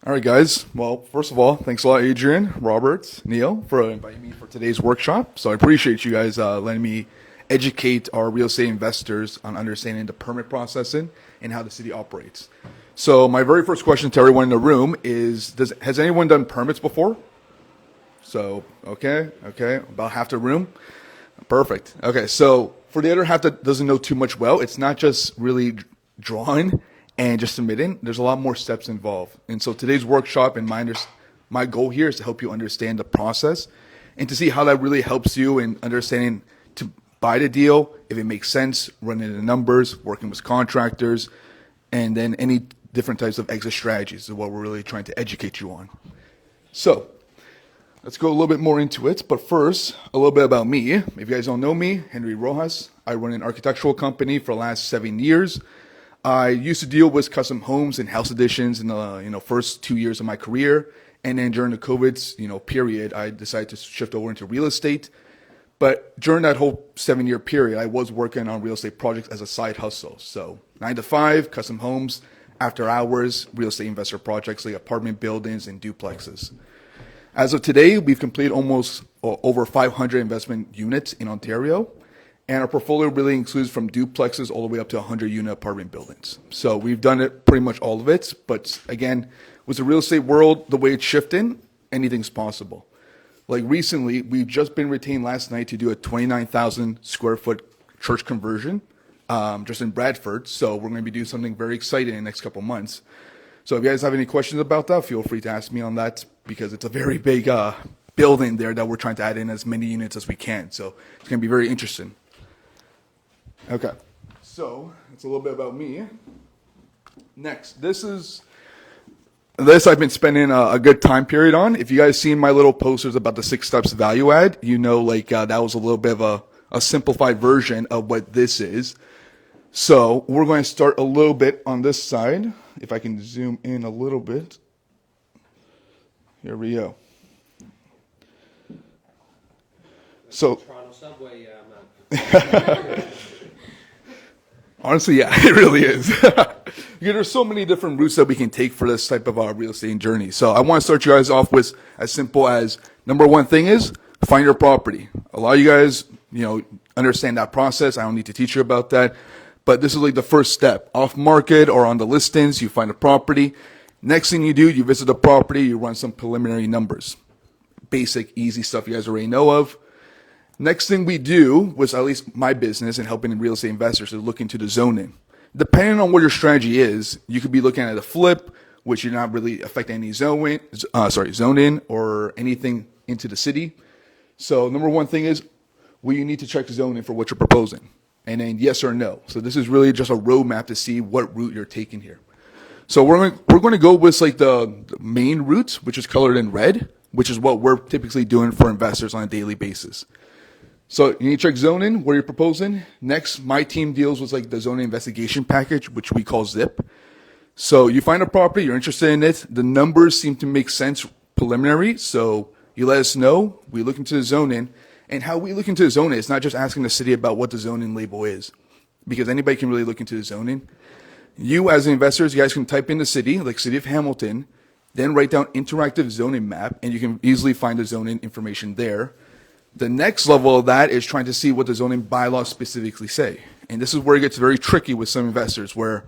All right, guys. Well, first of all, thanks a lot, Adrian, Robert, Neil, for inviting me for today's workshop. So I appreciate you guys letting me educate our real estate investors on understanding the permit processing and how the city operates. So my very first question to everyone in the room is, has anyone done permits before? So, okay, about half the room. Perfect. Okay, so for the other half that doesn't know too much well, it's not just really drawing and just submitting. There's a lot more steps involved. And so today's workshop and my goal here is to help you understand the process and to see how that really helps you in understanding to buy the deal, if it makes sense, running the numbers, working with contractors, and then any different types of exit strategies is what we're really trying to educate you on. So let's go a little bit more into it. But first, a little bit about me. If you guys don't know me, Henry Rojas. I run an architectural company for the last 7 years. I used to deal with custom homes and house additions in the first 2 years of my career, and then during the COVID period, I decided to shift over into real estate. But during that whole 7-year period, I was working on real estate projects as a side hustle. So 9 to 5, custom homes, after hours, real estate investor projects like apartment buildings and duplexes. As of today, we've completed almost over 500 investment units in Ontario. And our portfolio really includes from duplexes all the way up to 100-unit apartment buildings. So we've done it pretty much all of it. But again, with the real estate world, the way it's shifting, anything's possible. Like recently, we've just been retained last night to do a 29,000 square foot church conversion just in Bradford. So we're going to be doing something very exciting in the next couple months. So if you guys have any questions about that, feel free to ask me on that because it's a very big building there that we're trying to add in as many units as we can. So it's going to be very interesting. Okay, so that's a little bit about me. Next, this I've been spending a good time period on. If you guys seen my little posters about the 6 steps value add, that was a little bit of a simplified version of what this is. So we're going to start a little bit on this side. If I can zoom in a little bit. Here we go. So Toronto subway, man. Honestly, yeah, it really is. There's so many different routes that we can take for this type of real estate journey. So I want to start you guys off with as simple as number one thing is find your property. A lot of you guys, understand that process. I don't need to teach you about that. But this is like the first step. Off market or on the listings, you find a property. Next thing you do, you visit the property, you run some preliminary numbers. Basic, easy stuff you guys already know of. Next thing we do, was at least my business and helping real estate investors, is look into the zoning. Depending on what your strategy is, you could be looking at a flip, which you're not really affecting any zoning or anything into the city. So number one thing is, you need to check zoning for what you're proposing. And then yes or no. So this is really just a roadmap to see what route you're taking here. So we're going to go with like the main route, which is colored in red, which is what we're typically doing for investors on a daily basis. So you need to check zoning, what you're proposing. Next, my team deals with like the zoning investigation package, which we call ZIP. So you find a property, you're interested in it. The numbers seem to make sense preliminary. So you let us know. We look into the zoning. And how we look into the zoning is not just asking the city about what the zoning label is, because anybody can really look into the zoning. You as investors, you guys can type in the city, like City of Hamilton, then write down interactive zoning map, and you can easily find the zoning information there. The next level of that is trying to see what the zoning bylaws specifically say. And this is where it gets very tricky with some investors, where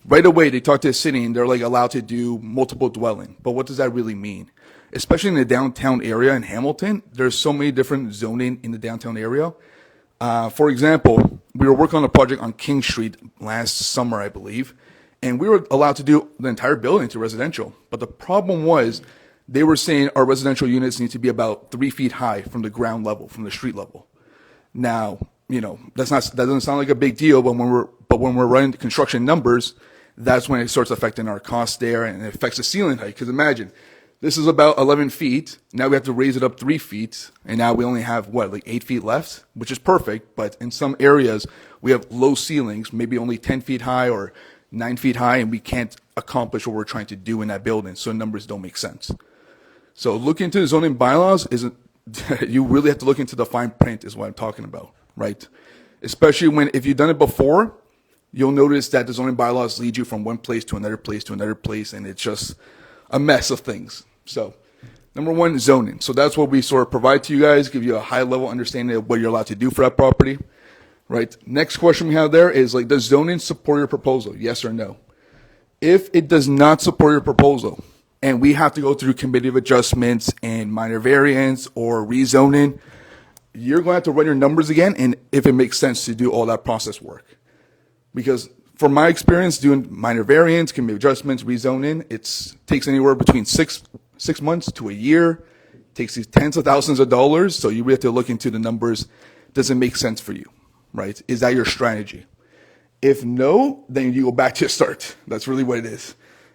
right away they talk to the city and they're like allowed to do multiple dwelling. But what does that really mean? Especially in the downtown area in Hamilton, there's so many different zoning in the downtown area. For example, we were working on a project on King Street last summer, I believe, and we were allowed to do the entire building to residential. But the problem was they were saying our residential units need to be about 3 feet high from the ground level, from the street level. Now, that doesn't sound like a big deal, but when we're running construction numbers, that's when it starts affecting our costs there, and it affects the ceiling height. Because imagine, this is about 11 feet. Now we have to raise it up 3 feet. And now we only have, 8 feet left, which is perfect. But in some areas, we have low ceilings, maybe only 10 feet high or 9 feet high, and we can't accomplish what we're trying to do in that building. So numbers don't make sense. So looking into the zoning bylaws you really have to look into the fine print is what I'm talking about, right? Especially if you've done it before, you'll notice that the zoning bylaws lead you from one place to another place to another place. And it's just a mess of things. So number one, zoning. So that's what we sort of provide to you guys, give you a high level understanding of what you're allowed to do for that property, right? Next question we have there is like, does zoning support your proposal? Yes or no? If it does not support your proposal, and we have to go through committee of adjustments and minor variance or rezoning, you're going to have to run your numbers again, and if it makes sense to do all that process work. Because from my experience doing minor variance, committee of adjustments, rezoning, it takes anywhere between six months to a year. It takes these tens of thousands of dollars, so you really have to look into the numbers. Does it make sense for you, right? Is that your strategy? If no, then you go back to your start. That's really what it is.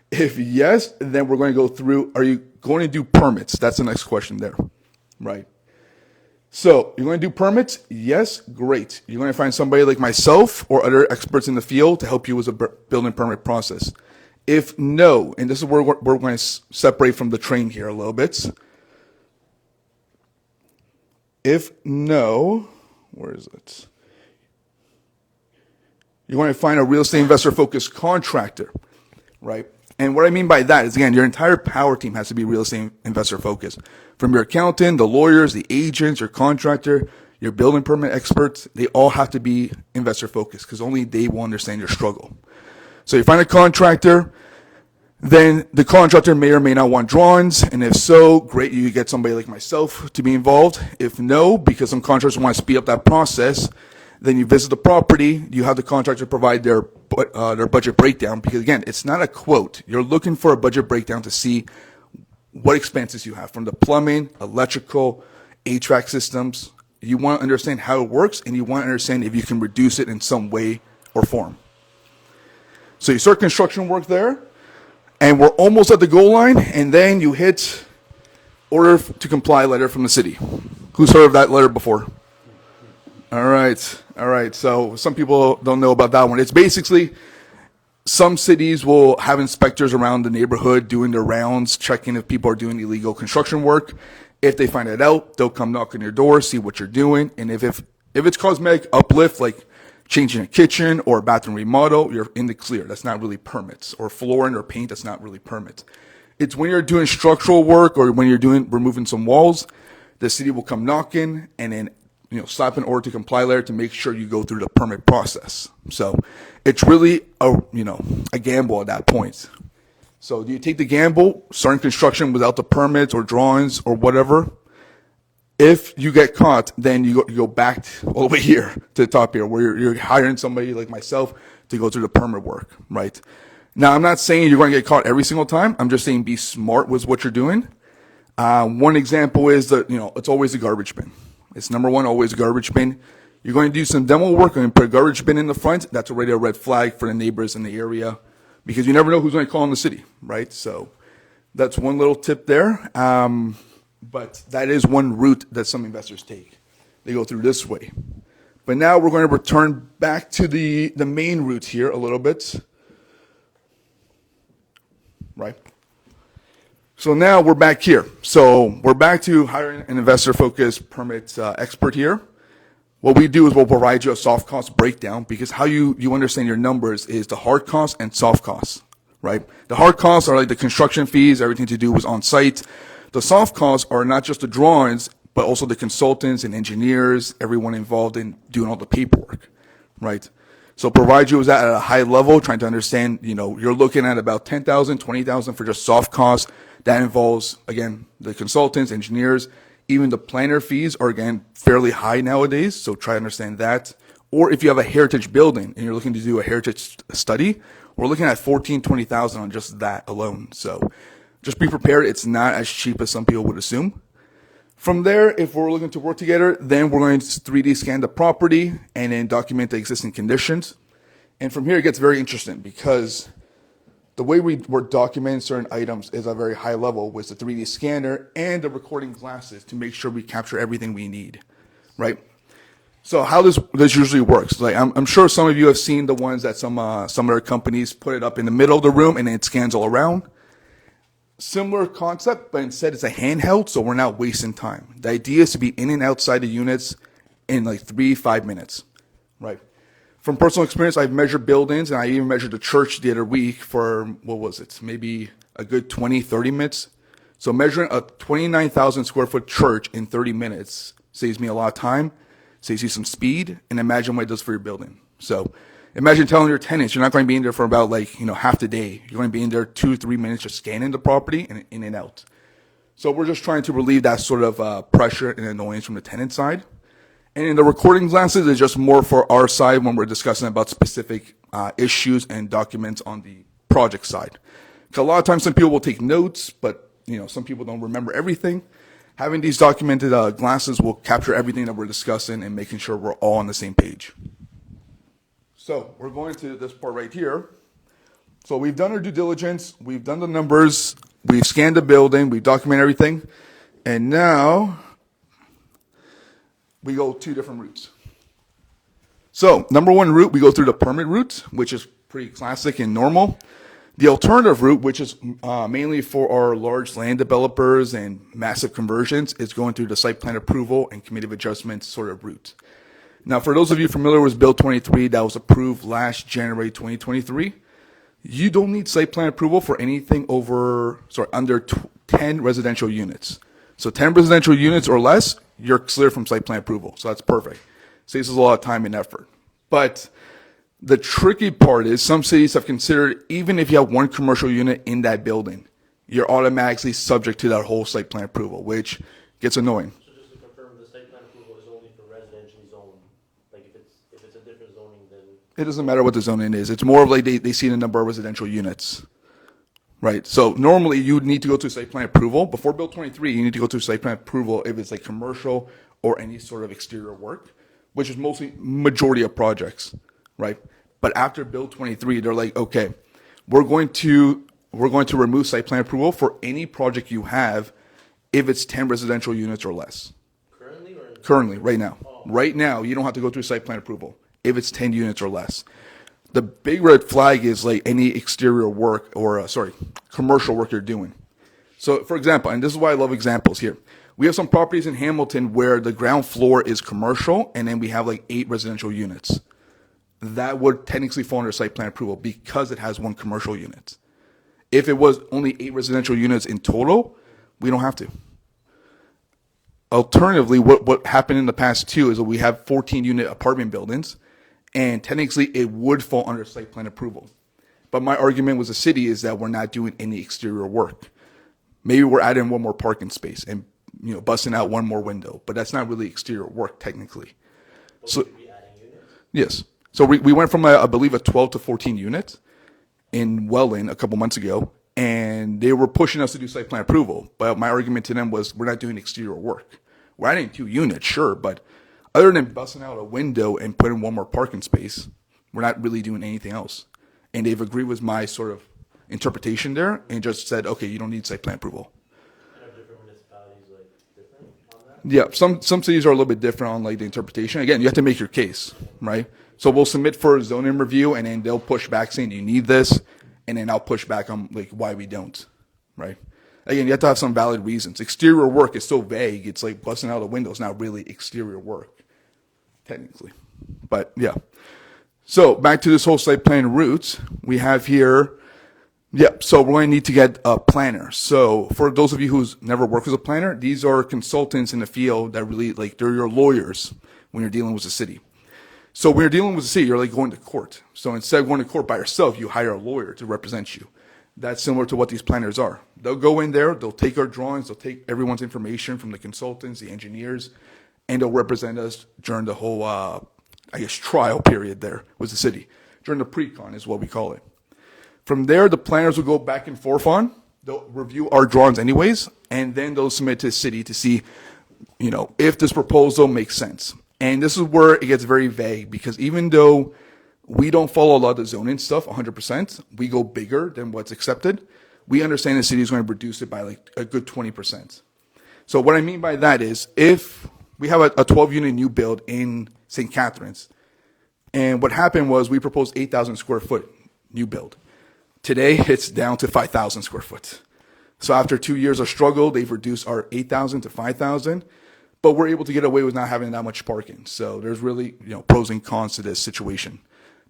If yes, then we're going to go through, are you going to do permits? That's the next question there, right? So you're going to do permits? Yes, great. You're going to find somebody like myself or other experts in the field to help you with the building permit process. If no, and this is where we're going to separate from the train here a little bit. If no, where is it? You're going to find a real estate investor focused contractor, right? And what I mean by that is, again, your entire power team has to be real estate investor focused. From your accountant, the lawyers, the agents, your contractor, your building permit experts, they all have to be investor focused because only they will understand your struggle. So you find a contractor, then the contractor may or may not want drawings, and if so, great, you get somebody like myself to be involved. If no, because some contractors want to speed up that process, then you visit the property, you have the contractor provide their budget breakdown, because again, it's not a quote. You're looking for a budget breakdown to see what expenses you have from the plumbing, electrical, HVAC systems. You want to understand how it works, and you want to understand if you can reduce it in some way or form. So you start construction work there, and we're almost at the goal line, and then you hit order to comply letter from the city. Who's heard of that letter before? All right. So some people don't know about that one. It's basically some cities will have inspectors around the neighborhood doing their rounds, checking if people are doing illegal construction work. If they find it out, they'll come knock on your door, see what you're doing, and if it's cosmetic uplift, like changing a kitchen or a bathroom remodel, you're in the clear. That's not really permits. Or flooring or paint, that's not really permits. It's when you're doing structural work or when you're removing some walls, the city will come knocking and then slap an order to comply letter to make sure you go through the permit process. So it's really a gamble at that point. So do you take the gamble, starting construction without the permits or drawings or whatever? If you get caught, then you go back all the way here to the top here, where you're hiring somebody like myself to go through the permit work, right? Now, I'm not saying you're going to get caught every single time. I'm just saying be smart with what you're doing. One example is that it's always a garbage bin. It's number one, always a garbage bin. You're going to do some demo work and put a garbage bin in the front. That's already a red flag for the neighbors in the area, because you never know who's going to call in the city, right? So that's one little tip there. But that is one route that some investors take. They go through this way. But now we're going to return back to the main route here a little bit, right? So now we're back here. So we're back to hiring an investor-focused permit expert here. What we do is we'll provide you a soft cost breakdown, because how you understand your numbers is the hard costs and soft costs, right? The hard costs are like the construction fees, everything to do with on site. The soft costs are not just the drawings, but also the consultants and engineers, everyone involved in doing all the paperwork, right? So provide you with that at a high level, trying to understand, you're looking at about $10,000, $20,000 for just soft costs. That involves, again, the consultants, engineers, even the planner fees are, again, fairly high nowadays. So try to understand that. Or if you have a heritage building and you're looking to do a heritage study, we're looking at $14,000, $20,000 on just that alone. So just be prepared. It's not as cheap as some people would assume. From there, if we're looking to work together, then we're going to 3D scan the property and then document the existing conditions. And from here, it gets very interesting, because the way we're documenting certain items is a very high level with the 3D scanner and the recording glasses to make sure we capture everything we need, right? So how this usually works, like I'm sure some of you have seen the ones that some other companies put it up in the middle of the room and then it scans all around. Similar concept, but instead it's a handheld, so we're not wasting time. The idea is to be in and outside the units in like 3-5 minutes, right? From personal experience, I've measured buildings, and I even measured the church the other week for, maybe a good 20, 30 minutes. So measuring a 29,000 square foot church in 30 minutes saves me a lot of time, saves you some speed, and imagine what it does for your building. So imagine telling your tenants you're not going to be in there for about half the day. You're going to be in there 2-3 minutes just scanning the property and in and out. So we're just trying to relieve that sort of pressure and annoyance from the tenant side. And in the recording glasses, it's just more for our side when we're discussing about specific issues and documents on the project side. Because a lot of times some people will take notes, but some people don't remember everything. Having these documented glasses will capture everything that we're discussing and making sure we're all on the same page. So we're going to this part right here. So we've done our due diligence, we've done the numbers, we've scanned the building, we've documented everything, and now we go 2 different routes. So number 1 route, we go through the permit route, which is pretty classic and normal. The alternative route, which is mainly for our large land developers and massive conversions, is going through the site plan approval and committee of adjustments sort of route. Now, for those of you familiar with Bill 23 that was approved last January 2023, you don't need site plan approval for anything under 10 residential units. So 10 residential units or less, you're clear from site plan approval. So that's perfect. Saves us a lot of time and effort. But the tricky part is some cities have considered even if you have 1 commercial unit in that building, you're automatically subject to that whole site plan approval, which gets annoying. So just to confirm, the site plan approval is only for residentially zoned. Like if it's a different zoning, then It doesn't matter what the zoning is. It's more of like they see the number of residential units, right? So normally you need to go to site plan approval. Before Bill 23, you need to go to site plan approval if it's like commercial or any sort of exterior work, which is mostly majority of projects, right? But after Bill 23, they're like, okay, we're going to remove site plan approval for any project you have if it's 10 residential units or less. Currently, right now. Right now, you don't have to go through site plan approval if it's 10 units or less. The big red flag is like any exterior work or, commercial work you're doing. So, for example, and this is why I love examples here. We have some properties in Hamilton where the ground floor is commercial and then we have like 8 residential units. That would technically fall under site plan approval because it has 1 commercial unit. If it was only 8 residential units in total, we don't have to. Alternatively, what happened in the past too is that we have 14-unit apartment buildings, and technically it would fall under site plan approval. But my argument with the city is that we're not doing any exterior work. Maybe we're adding 1 more parking space and busting out 1 more window, but that's not really exterior work technically. So, yes. So we went from, I believe, a 12 to 14 units in Welland a couple months ago, and they were pushing us to do site plan approval. But my argument to them was, we're not doing exterior work. We're adding 2 units, sure, but other than busting out a window and putting 1 more parking space, we're not really doing anything else. And they've agreed with my sort of interpretation there and just said, okay, you don't need site plan approval. are different municipalities different on that? Yeah, some cities are a little bit different on the interpretation. Again, you have to make your case, right? So we'll submit for a zoning review, and then they'll push back saying you need this, and then I'll push back on why we don't, right? Again, you have to have some valid reasons. Exterior work is so vague; it's like busting out a window. It's not really exterior work, technically. But yeah. So back to this whole site plan route, we have here. Yeah, so we're going to need to get a planner. So for those of you who's never worked with a planner, these are consultants in the field that really they're your lawyers when you're dealing with the city. So when you're dealing with the city, you're going to court. So instead of going to court by yourself, you hire a lawyer to represent you. That's similar to what these planners are. They'll go in there, they'll take our drawings, they'll take everyone's information from the consultants, the engineers, and they'll represent us during the whole, trial period there with the city. During the pre-con is what we call it. From there, the planners will go back and forth on. They'll review our drawings anyways, and then they'll submit to the city to see, if this proposal makes sense. And this is where it gets very vague, because even though we don't follow a lot of the zoning stuff 100%, we go bigger than what's accepted. We understand the city is going to reduce it by a good 20%. So what I mean by that is, if we have a 12-unit new build in St. Catharines, and what happened was we proposed 8,000 square foot new build. Today, it's down to 5,000 square foot. So after 2 years of struggle, they've reduced our 8,000 to 5,000. But we're able to get away with not having that much parking. So there's really, pros and cons to this situation.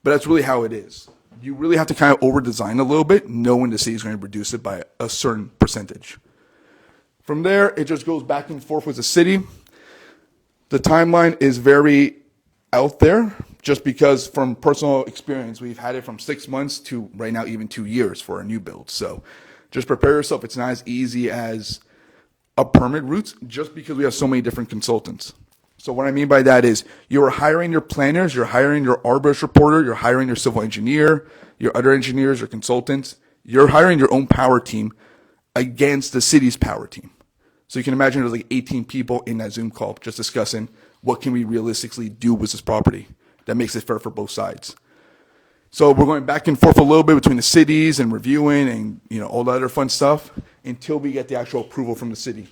But that's really how it is. you really have to kind of over-design a little bit, knowing the city is going to reduce it by a certain percentage. From there, it just goes back and forth with the city. The timeline is very out there, just because from personal experience, we've had it from 6 months to right now even 2 years for a new build. So just prepare yourself. It's not as easy as a permit route, just because we have so many different consultants. So what I mean by that is you're hiring your planners, you're hiring your arborist reporter, you're hiring your civil engineer, your other engineers, your consultants. You're hiring your own power team against the city's power team. So you can imagine there's like 18 people in that Zoom call just discussing what can we realistically do with this property that makes it fair for both sides. So we're going back and forth a little bit between the cities and reviewing and all the other fun stuff until we get the actual approval from the city.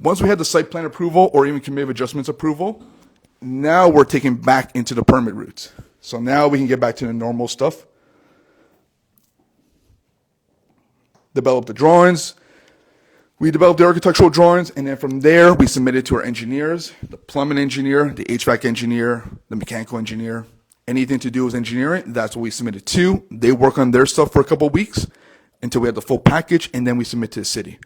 Once we had the site plan approval or even committee of adjustments approval, now we're taking back into the permit route. So now we can get back to the normal stuff. Develop the drawings. We developed the architectural drawings, and then from there, we submitted to our engineers, the plumbing engineer, the HVAC engineer, the mechanical engineer. Anything to do with engineering, that's what we submitted to. They work on their stuff for a couple of weeks until we have the full package, and then we submit to the city.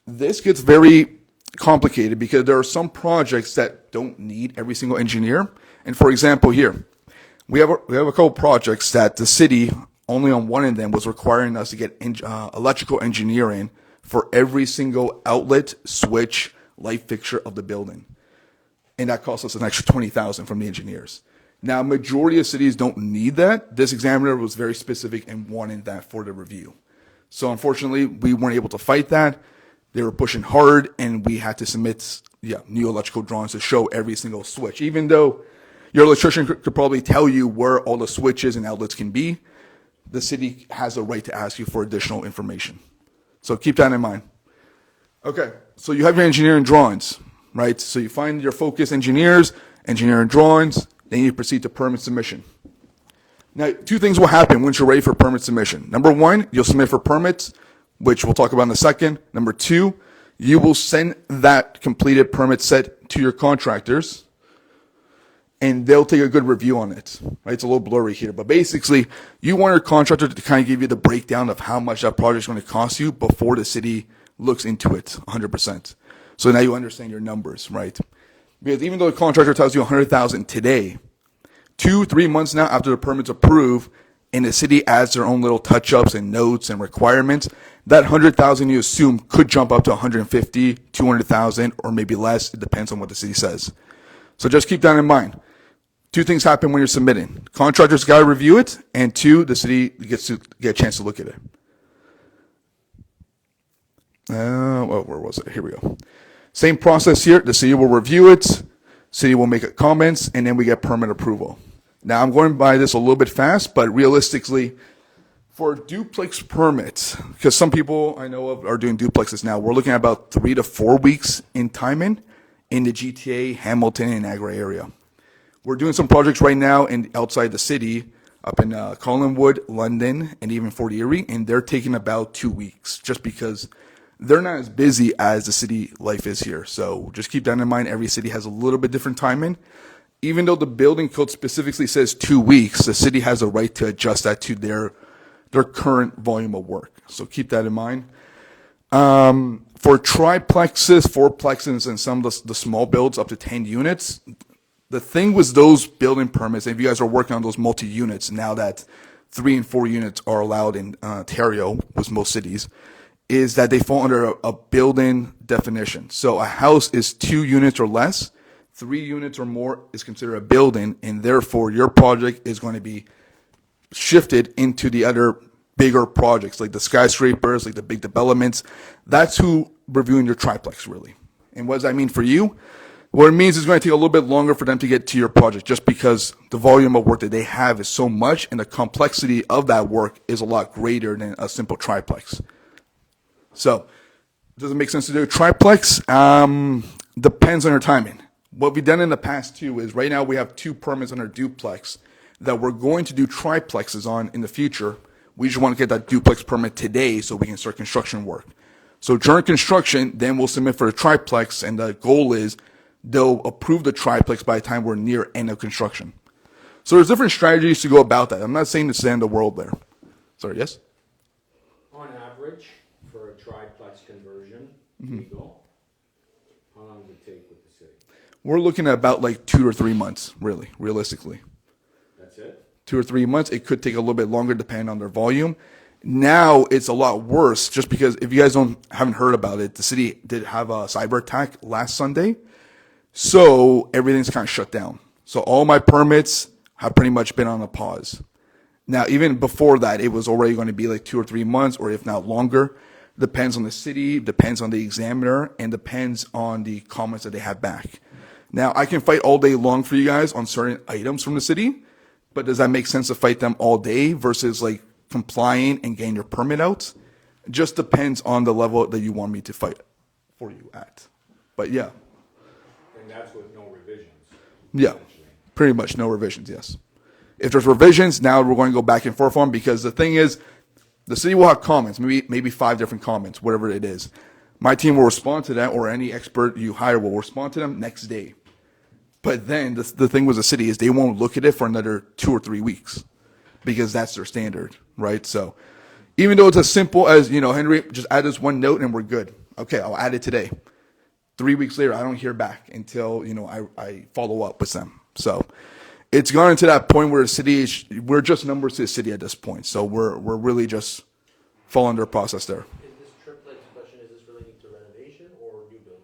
This gets very complicated because there are some projects that don't need every single engineer. And for example, here, we have a couple projects that the city, only on one of them, was requiring us to get electrical engineering for every single outlet, switch, light fixture of the building. And that cost us an extra $20,000 from the engineers. Now, majority of cities don't need that. This examiner was very specific and wanted that for the review. So unfortunately, we weren't able to fight that. They were pushing hard, and we had to submit new electrical drawings to show every single switch. Even though your electrician could probably tell you where all the switches and outlets can be, the city has a right to ask you for additional information. So keep that in mind. Okay, so you have your engineering drawings, right? So you find your focus engineers, engineering drawings, then you proceed to permit submission. Now, two things will happen once you're ready for permit submission. Number one, you'll submit for permits, which we'll talk about in a second. Number two, you will send that completed permit set to your contractors, and they'll take a good review on it. Right? It's a little blurry here, but basically, you want your contractor to kind of give you the breakdown of how much that project is going to cost you before the city looks into it 100%. So now you understand your numbers, right? Because even though the contractor tells you $100,000 today, 2-3 months now after the permit's approved, and the city adds their own little touch-ups and notes and requirements, that $100,000 you assume could jump up to $150,000, $200,000, or maybe less. It depends on what the city says. So just keep that in mind. Two things happen when you're submitting. Contractors got to review it, and two, the city gets to get a chance to look at it. Where was it? Here we go. Same process here. The city will review it. City will make comments, and then we get permit approval. Now, I'm going by this a little bit fast, but realistically, for duplex permits, because some people I know of are doing duplexes now, we're looking at about 3 to 4 weeks in timing in the GTA, Hamilton, and Niagara area. We're doing some projects right now outside the city, up in Collingwood, London, and even Fort Erie, and they're taking about 2 weeks just because they're not as busy as the city life is here. So just keep that in mind. Every city has a little bit different timing. Even though the building code specifically says 2 weeks, the city has a right to adjust that to their current volume of work. So keep that in mind. For triplexes, fourplexes, and some of the small builds up to 10 units, the thing with those building permits, if you guys are working on those multi-units, now that 3 and 4 units are allowed in Ontario with most cities, is that they fall under a building definition. So a house is 2 units or less. 3 units or more is considered a building, and therefore your project is going to be shifted into the other bigger projects, like the skyscrapers, like the big developments. That's who reviewing your triplex, really. And what does that mean for you? What it means is going to take a little bit longer for them to get to your project, just because the volume of work that they have is so much, and the complexity of that work is a lot greater than a simple triplex. So, does it make sense to do a triplex? Depends on your timing. What we've done in the past too is right now we have 2 permits on our duplex that we're going to do triplexes on in the future. We just want to get that duplex permit today so we can start construction work. So during construction, then we'll submit for the triplex, and the goal is they'll approve the triplex by the time we're near end of construction. So there's different strategies to go about that. I'm not saying to stand the world there. Sorry, yes? On average, for a triplex conversion, legal, how long does it take with the city? We're looking at about like 2 or 3 months, really, realistically. That's it? 2 or 3 months. It could take a little bit longer depending on their volume. Now it's a lot worse just because if you guys haven't heard about it, the city did have a cyber attack last Sunday. So everything's kind of shut down. So all my permits have pretty much been on a pause. Now, even before that, it was already going to be like 2 or 3 months, or if not longer. Depends on the city, depends on the examiner, and depends on the comments that they have back. Now, I can fight all day long for you guys on certain items from the city, but does that make sense to fight them all day versus like complying and getting your permit out? It just depends on the level that you want me to fight for you at. But yeah. And that's with no revisions? Yeah, pretty much no revisions, yes. If there's revisions, now we're going to go back and forth on because the thing is, the city will have comments, maybe 5 different comments, whatever it is. My team will respond to that, or any expert you hire will respond to them next day. But then the thing with the city is they won't look at it for another 2 or 3 weeks because that's their standard, right? So even though it's as simple as, Henry, just add this one note and we're good. Okay, I'll add it today. 3 weeks later, I don't hear back until, I follow up with them. So it's gone into that point where the city we're just numbers to the city at this point. So we're really just following their process there. Is this triplex question, is this relating to renovation or new build?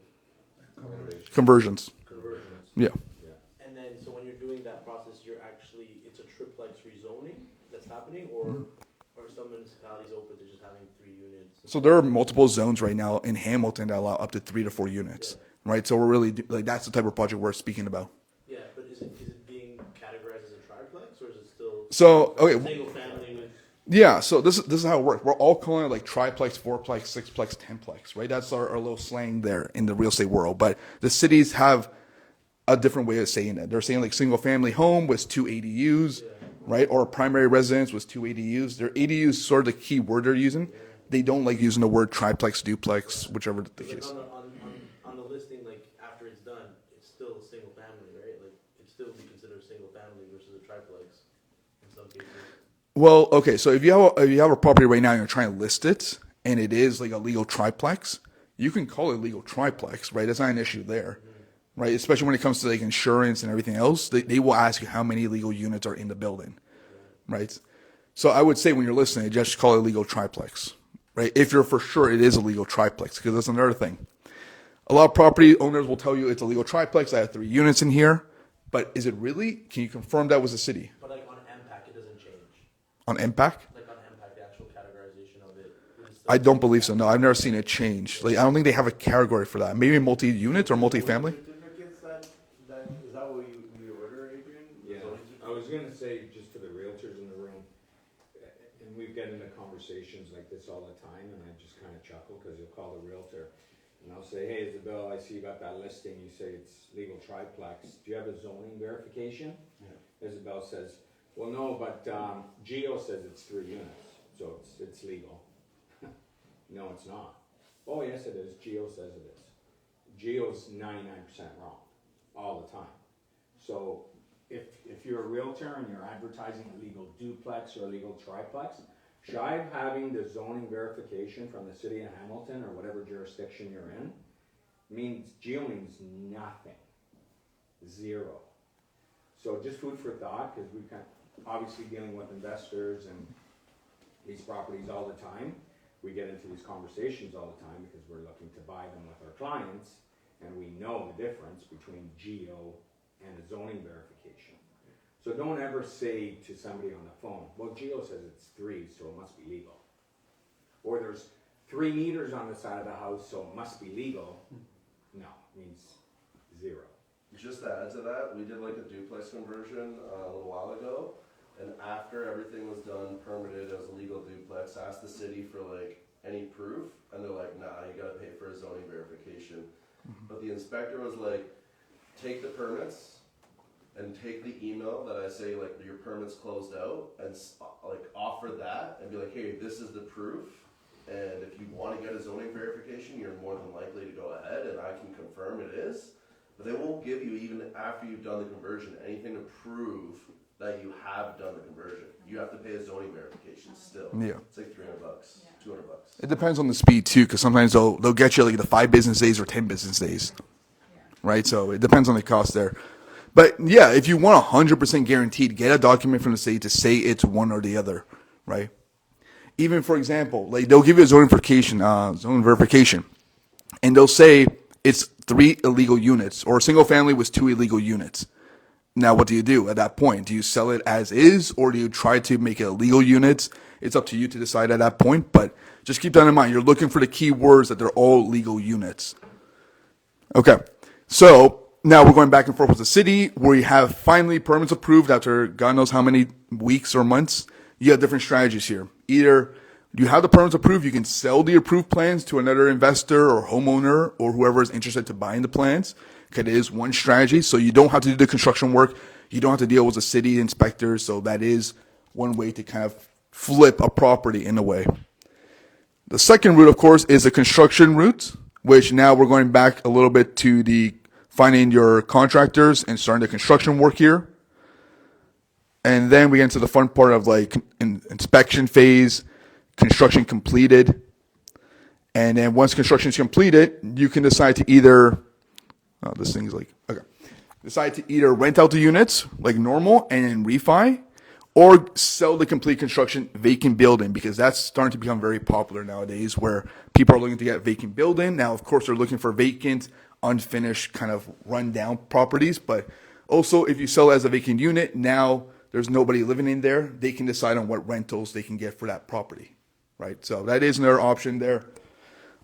Conversions. Conversions. Yeah. And then, so when you're doing that process, it's a triplex rezoning that's happening, or are some municipalities open to just having 3 units? So there are multiple zones right now in Hamilton that allow up to 3 to 4 units, right? So we're really, that's the type of project we're speaking about. Yeah, but is it being categorized as a triplex, or is it still? So, okay. Single family with? Yeah, so this is how it works. We're all calling it like triplex, fourplex, sixplex, tenplex, right? That's our little slang there in the real estate world. But the cities have a different way of saying it. They're saying like single family home with 2 ADUs, right? Or a primary residence with 2 ADUs. Their ADUs is sort of the key word they're using. They don't like using the word triplex, duplex, whichever the case. On the listing, like after it's done, it's still a single family, right? Like it still be considered a single family versus a triplex in some cases. Well, okay, so if you have a property right now and you're trying to list it, and it is like a legal triplex, you can call it legal triplex, right? That's not an issue there, right? Especially when it comes to like insurance and everything else, they will ask you how many legal units are in the building, right? So I would say when you're listening, just call it legal triplex, right? If you're for sure it is a legal triplex, because that's another thing. A lot of property owners will tell you it's a legal triplex. I have 3 units in here, but is it really? Can you confirm that was the city? But like on MPAC, it doesn't change. On MPAC? Like on MPAC, the actual categorization of it. I don't believe so. No, I've never seen it change. Like I don't think they have a category for that. Maybe multi-unit or multi-family. Certificates is that what we order, Adrian? Yeah, I was gonna say, just for the realtors in the room, and we've got into conversations like this all the time, and I just kinda chuckle, cause you'll call the realtor, and I'll say, hey, Isabel, I see you got that listing, you say it's legal triplex, do you have a zoning verification? Yeah. Isabel says, well, no, but, Geo says it's 3 units, so it's legal. No, it's not. Oh, yes, it is, Geo says it is. Geo's 99% wrong, all the time. So, if you're a realtor and you're advertising a legal duplex or a legal triplex, shy of having the zoning verification from the city of Hamilton or whatever jurisdiction you're in, Geo means nothing. 0. So just food for thought, because we're obviously dealing with investors and these properties all the time. We get into these conversations all the time because we're looking to buy them with our clients, and we know the difference between Geo and a zoning verification. So don't ever say to somebody on the phone, well, Geo says it's 3, so it must be legal. Or there's 3 meters on the side of the house, so it must be legal. No, it means 0. Just to add to that, we did like a duplex conversion a little while ago, and after everything was done, permitted as a legal duplex, asked the city for like any proof, and they're like, nah, you gotta pay for a zoning verification. But the inspector was like, take the permits and take the email that I say like your permit's closed out, and like offer that and be like, hey, this is the proof, and if you want to get a zoning verification, you're more than likely to go ahead, and I can confirm it is. But they won't give you, even after you've done the conversion, anything to prove that you have done the conversion. You have to pay a zoning verification still. Yeah. It's like $300, $200. It depends on the speed too, because sometimes they'll get you like the 5 business days or 10 business days, right? So it depends on the cost there. But yeah, if you want 100% guaranteed, get a document from the city to say it's one or the other, right? Even for example, like they'll give you a zone verification, and they'll say it's 3 illegal units, or a single family was 2 illegal units. Now, what do you do at that point? Do you sell it as is, or do you try to make it illegal units? It's up to you to decide at that point, but just keep that in mind. You're looking for the key words that they're all legal units. Okay, so now we're going back and forth with the city. We have finally permits approved after God knows how many weeks or months. You have different strategies here. Either you have the permits approved, you can sell the approved plans to another investor or homeowner or whoever is interested to buying the plans. It is one strategy, so you don't have to do the construction work. You don't have to deal with the city inspector, so that is one way to kind of flip a property in a way. The second route, of course, is the construction route, which now we're going back a little bit to the finding your contractors and starting the construction work here. And then we get into the fun part of like inspection phase, construction completed. And then once construction is completed, you can decide to either this thing's like, okay. Decide to either rent out the units like normal and then refi, or sell the complete construction vacant building, because that's starting to become very popular nowadays where people are looking to get vacant building. Now, of course, they're looking for vacant, unfinished, kind of run down properties. But also, if you sell as a vacant unit, now there's nobody living in there. They can decide on what rentals they can get for that property, right? So that is another option there.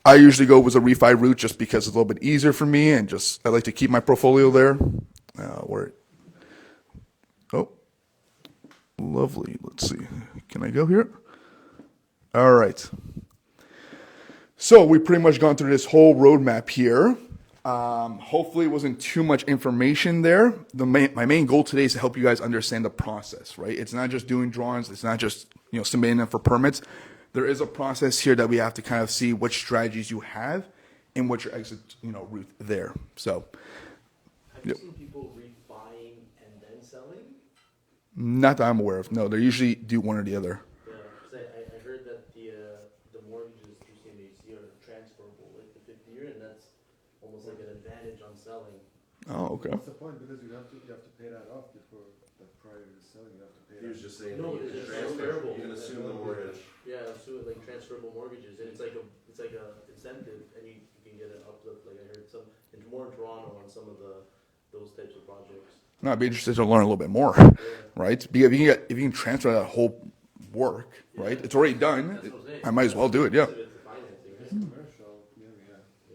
I usually go with a refi route just because it's a little bit easier for me, and just I like to keep my portfolio there. Lovely. Let's see. Can I go here? All right. So we pretty much gone through this whole roadmap here. Hopefully it wasn't too much information there. My main goal today is to help you guys understand the process, right? It's not just doing drawings. It's not just submitting them for permits. There is a process here that we have to kind of see what strategies you have and what your exit, route there. So, Have you seen people refining and then selling? not that I'm aware of. No, they usually do one or the other. Yeah, because I heard that the mortgages through CMHC are transferable, like the 50-year, and that's almost like an advantage on selling. Oh, okay. What's the point? Because you have to pay that off before, prior to selling, you have to pay He that. was just saying No, that you it's can transfer, transferable. you can assume the mortgage. Yeah, so like transferable mortgages, and it's like a incentive, and you can get an uplift. Like I heard more in Toronto on some of those types of projects. No, I'd be interested to learn a little bit more, right? Because if you can transfer that whole work, right? It's already done. That's what I'm saying. I might as well do it. Yeah. It's financing, right? Commercial, yeah.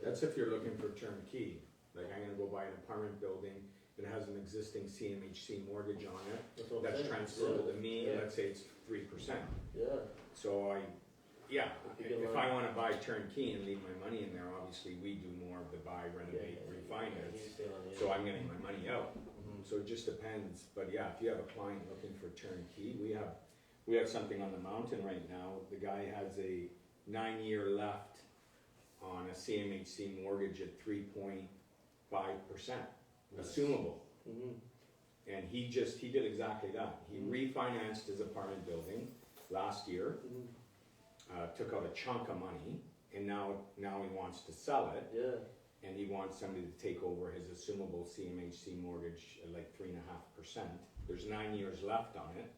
That's if you're looking for turnkey, like I'm gonna go buy an apartment building that has an existing CMHC mortgage on it, That's what I'm that's saying. transferable to me, Yeah. let's say it's 3%. Yeah. So If you get if one- I wanna buy turnkey and leave my money in there, obviously we do more of the buy, renovate, refinance. So I'm getting my money out. So it just depends, but yeah, if you have a client looking for turnkey, we have something on the mountain right now. The guy has a 9-year left on a CMHC mortgage at 3.5%, assumable. And he did exactly that. He refinanced his apartment building last year, took out a chunk of money, and now he wants to sell it. Yeah. And he wants somebody to take over his assumable CMHC mortgage at like 3.5%. There's 9 years left on it.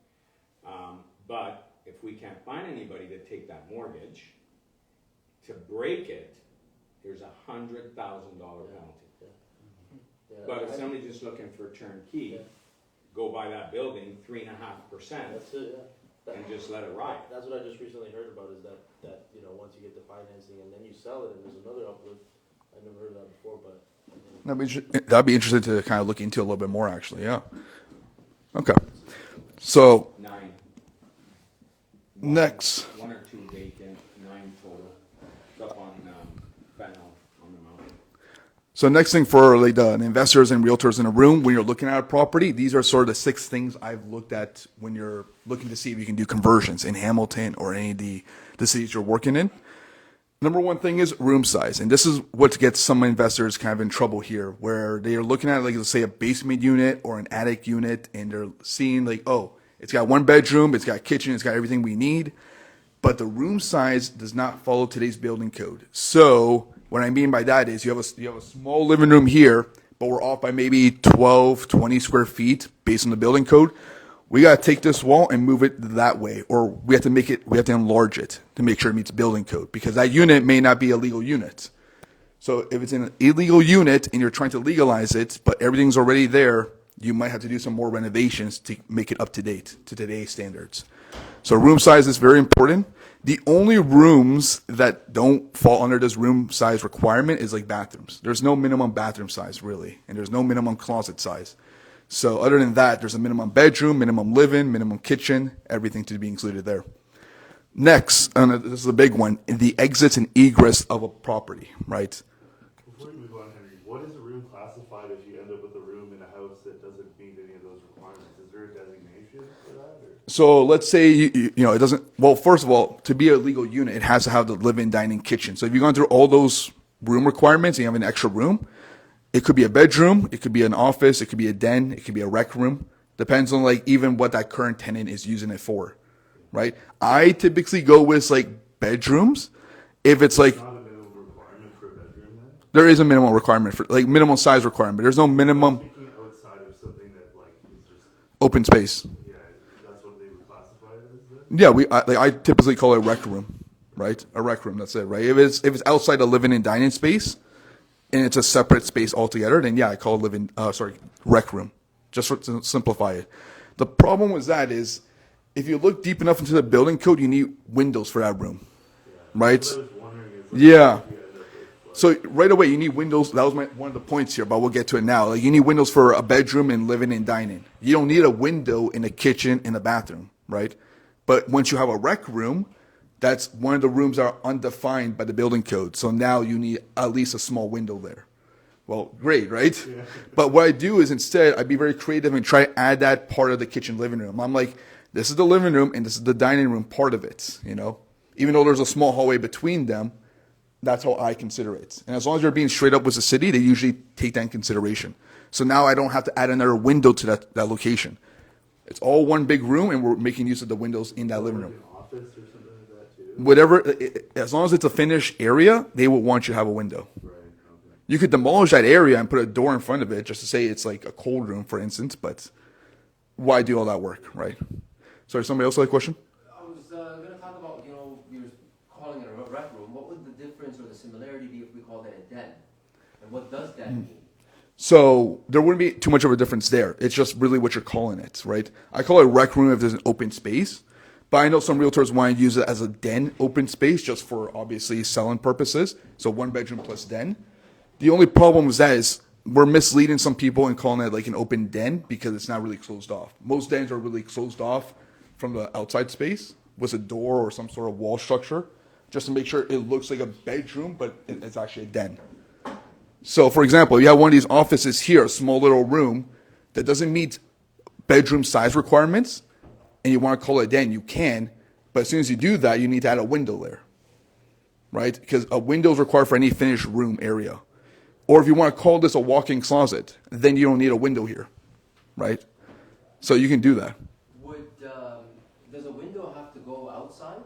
But if we can't find anybody to take that mortgage, to break it, there's $100,000 penalty. Yeah. But if somebody's just looking for turnkey, go buy that building, 3.5%, That's it, yeah. and just let it ride. That's what I just recently heard about, is that once you get the financing and then you sell it and there's another uplift. I never heard that before, but That'd be interesting to kind of look into a little bit more, actually. Yeah. Okay. So 9. next, 1 or 2 vacant, 9 total. It's up on Fennel on the mountain. So next thing for like the investors and realtors in a room, when you're looking at a property, these are sort of the 6 things I've looked at when you're looking to see if you can do conversions in Hamilton or any of the cities you're working in. Number one thing is room size, and this is what gets some investors kind of in trouble here, where they are looking at, like, let's say a basement unit or an attic unit, and they're seeing like, oh, it's got one bedroom, it's got a kitchen, it's got everything we need, but the room size does not follow today's building code. So what I mean by that is you have a small living room here, but we're off by maybe 12, 20 square feet based on the building code. We got to take this wall and move it that way, or we have to enlarge it to make sure it meets building code, because that unit may not be a legal unit. So if it's an illegal unit and you're trying to legalize it, but everything's already there, you might have to do some more renovations to make it up to date to today's standards. So room size is very important. The only rooms that don't fall under this room size requirement is like bathrooms. There's no minimum bathroom size really, and there's no minimum closet size. So other than that, there's a minimum bedroom, minimum living, minimum kitchen, everything to be included there. Next, and this is a big one, the exits and egress of a property, right? Before we move on, Henry, what is a room classified if you end up with a room in a house that doesn't meet any of those requirements? Is there a designation for that? Or? So let's say, you know, it doesn't, well, first of all, to be a legal unit, it has to have the living, dining, kitchen. So if you've gone through all those room requirements and you have an extra room, it could be a bedroom, it could be an office, it could be a den, it could be a rec room. Depends on like even what that current tenant is using it for, right? I typically go with like bedrooms. If it's like, Not a minimum requirement for a bedroom then? there is a minimum requirement for like minimum size requirement. There's no minimum Thinking outside of something that like is just, open space. yeah, that's what they would classify it as then? Yeah, I typically call it a rec room, right? A rec room, that's it, right? If it's outside the living and dining space, and it's a separate space altogether, then yeah, I call it rec room, just to simplify it. The problem with that is, if you look deep enough into the building code, you need windows for that room, right? I was wondering is like, Yeah. if you end up with, So right away, you need windows. That was one of the points here, but we'll get to it now. Like you need windows for a bedroom and living and dining. You don't need a window in a kitchen and a bathroom, right? But once you have a rec room, that's one of the rooms that are undefined by the building code. So now you need at least a small window there. Well, great, right? Yeah. But what I do is instead, I'd be very creative and try to add that part of the kitchen living room. I'm like, this is the living room and this is the dining room part of it, you know? Even though there's a small hallway between them, that's how I consider it. And as long as you're being straight up with the city, they usually take that in consideration. So now I don't have to add another window to that location. It's all one big room and we're making use of the windows in that living room. an office or something like that too? Whatever, as long as it's a finished area, they will want you to have a window. Right, okay. You could demolish that area and put a door in front of it just to say it's like a cold room, for instance, but why do all that work, right? Sorry, somebody else had a question? I was going to talk about, you know, you're calling it a rec room. What would the difference or the similarity be if we called it a den? And what does that mean? So there wouldn't be too much of a difference there. It's just really what you're calling it, right? I call it a rec room if there's an open space, but I know some realtors want to use it as a den open space just for obviously selling purposes. So one bedroom plus den. The only problem with that is we're misleading some people and calling it like an open den because it's not really closed off. Most dens are really closed off from the outside space with a door or some sort of wall structure just to make sure it looks like a bedroom, but it's actually a den. So, for example, you have one of these offices here, a small little room that doesn't meet bedroom size requirements, and you want to call it a den, you can, but as soon as you do that, you need to add a window there, right? Because a window is required for any finished room area. Or if you want to call this a walk-in closet, then you don't need a window here, right? So you can do that. Does a window have to go outside?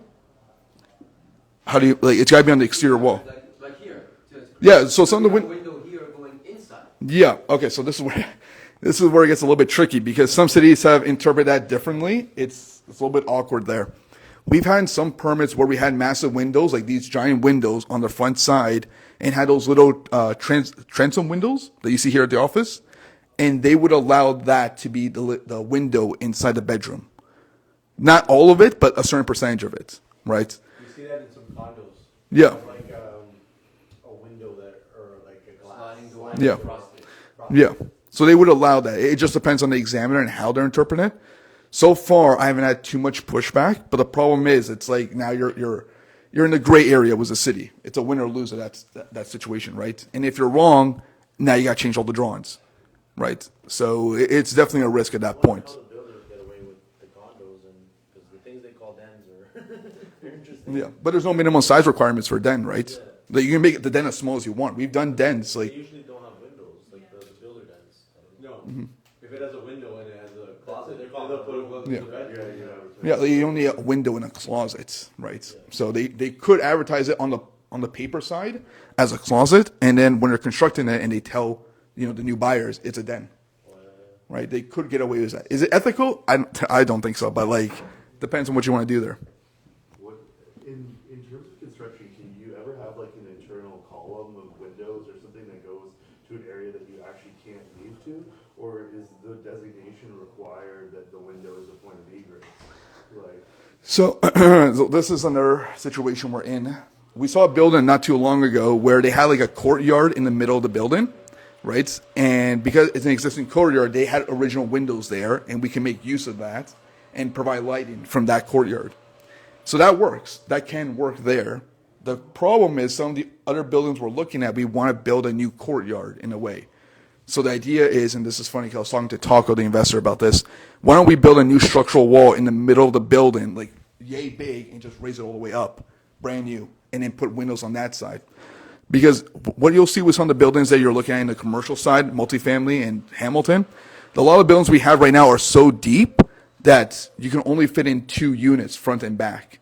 How do you, like, it's got to be on the exterior wall. Like here. Yeah, so some of the window here going inside. Yeah. Okay. So this is where it gets a little bit tricky because some cities have interpreted that differently. It's a little bit awkward there. We've had some permits where we had massive windows, like these giant windows on the front side, and had those little transom windows that you see here at the office, and they would allow that to be the window inside the bedroom. Not all of it, but a certain percentage of it, right? You see that in some condos. Yeah. Like a window that, or like a glass. Sliding door. Yeah. Frosted. Yeah. So they would allow that. It just depends on the examiner and how they're interpreting it. So far, I haven't had too much pushback, but the problem is, it's like now you're in the gray area with the city. It's a win or lose of that situation, right? And if you're wrong, now you got to change all the drawings, right? So it's definitely a risk at that point. How the builders get away with the condos and because the things they call dens are they're interesting. Yeah, but there's no minimum size requirements for a den, right? Like, you can make the den as small as you want. We've done dens, They like, usually don't have windows, like the builder dens. No, if it has a window and it has a closet, They'll they'll put Yeah. the bedroom. yeah, like, you only need a window in a closet, right? So they could advertise it on the paper side as a closet, and then when they're constructing it and they tell, the new buyers, it's a den. Right? They could get away with that. Is it ethical? I don't think so, but like, depends on what you want to do there. What, in terms of construction, can you ever have like an internal column of windows or something that goes to an area that you actually can't leave to? Or is the designation required that the window is a point of egress? Like, So, so this is another situation we're in. We saw a building not too long ago where they had like a courtyard in the middle of the building, right? And because it's an existing courtyard, they had original windows there, and we can make use of that and provide lighting from that courtyard. So that works. That can work there. The problem is some of the other buildings we're looking at, we want to build a new courtyard in a way. So the idea is, and this is funny because I was talking to Taco, the investor, about this, why don't we build a new structural wall in the middle of the building, like yay big, and just raise it all the way up, brand new, and then put windows on that side. Because what you'll see with some of the buildings that you're looking at in the commercial side, multifamily in Hamilton, a lot of buildings we have right now are so deep that you can only fit in 2 units, front and back,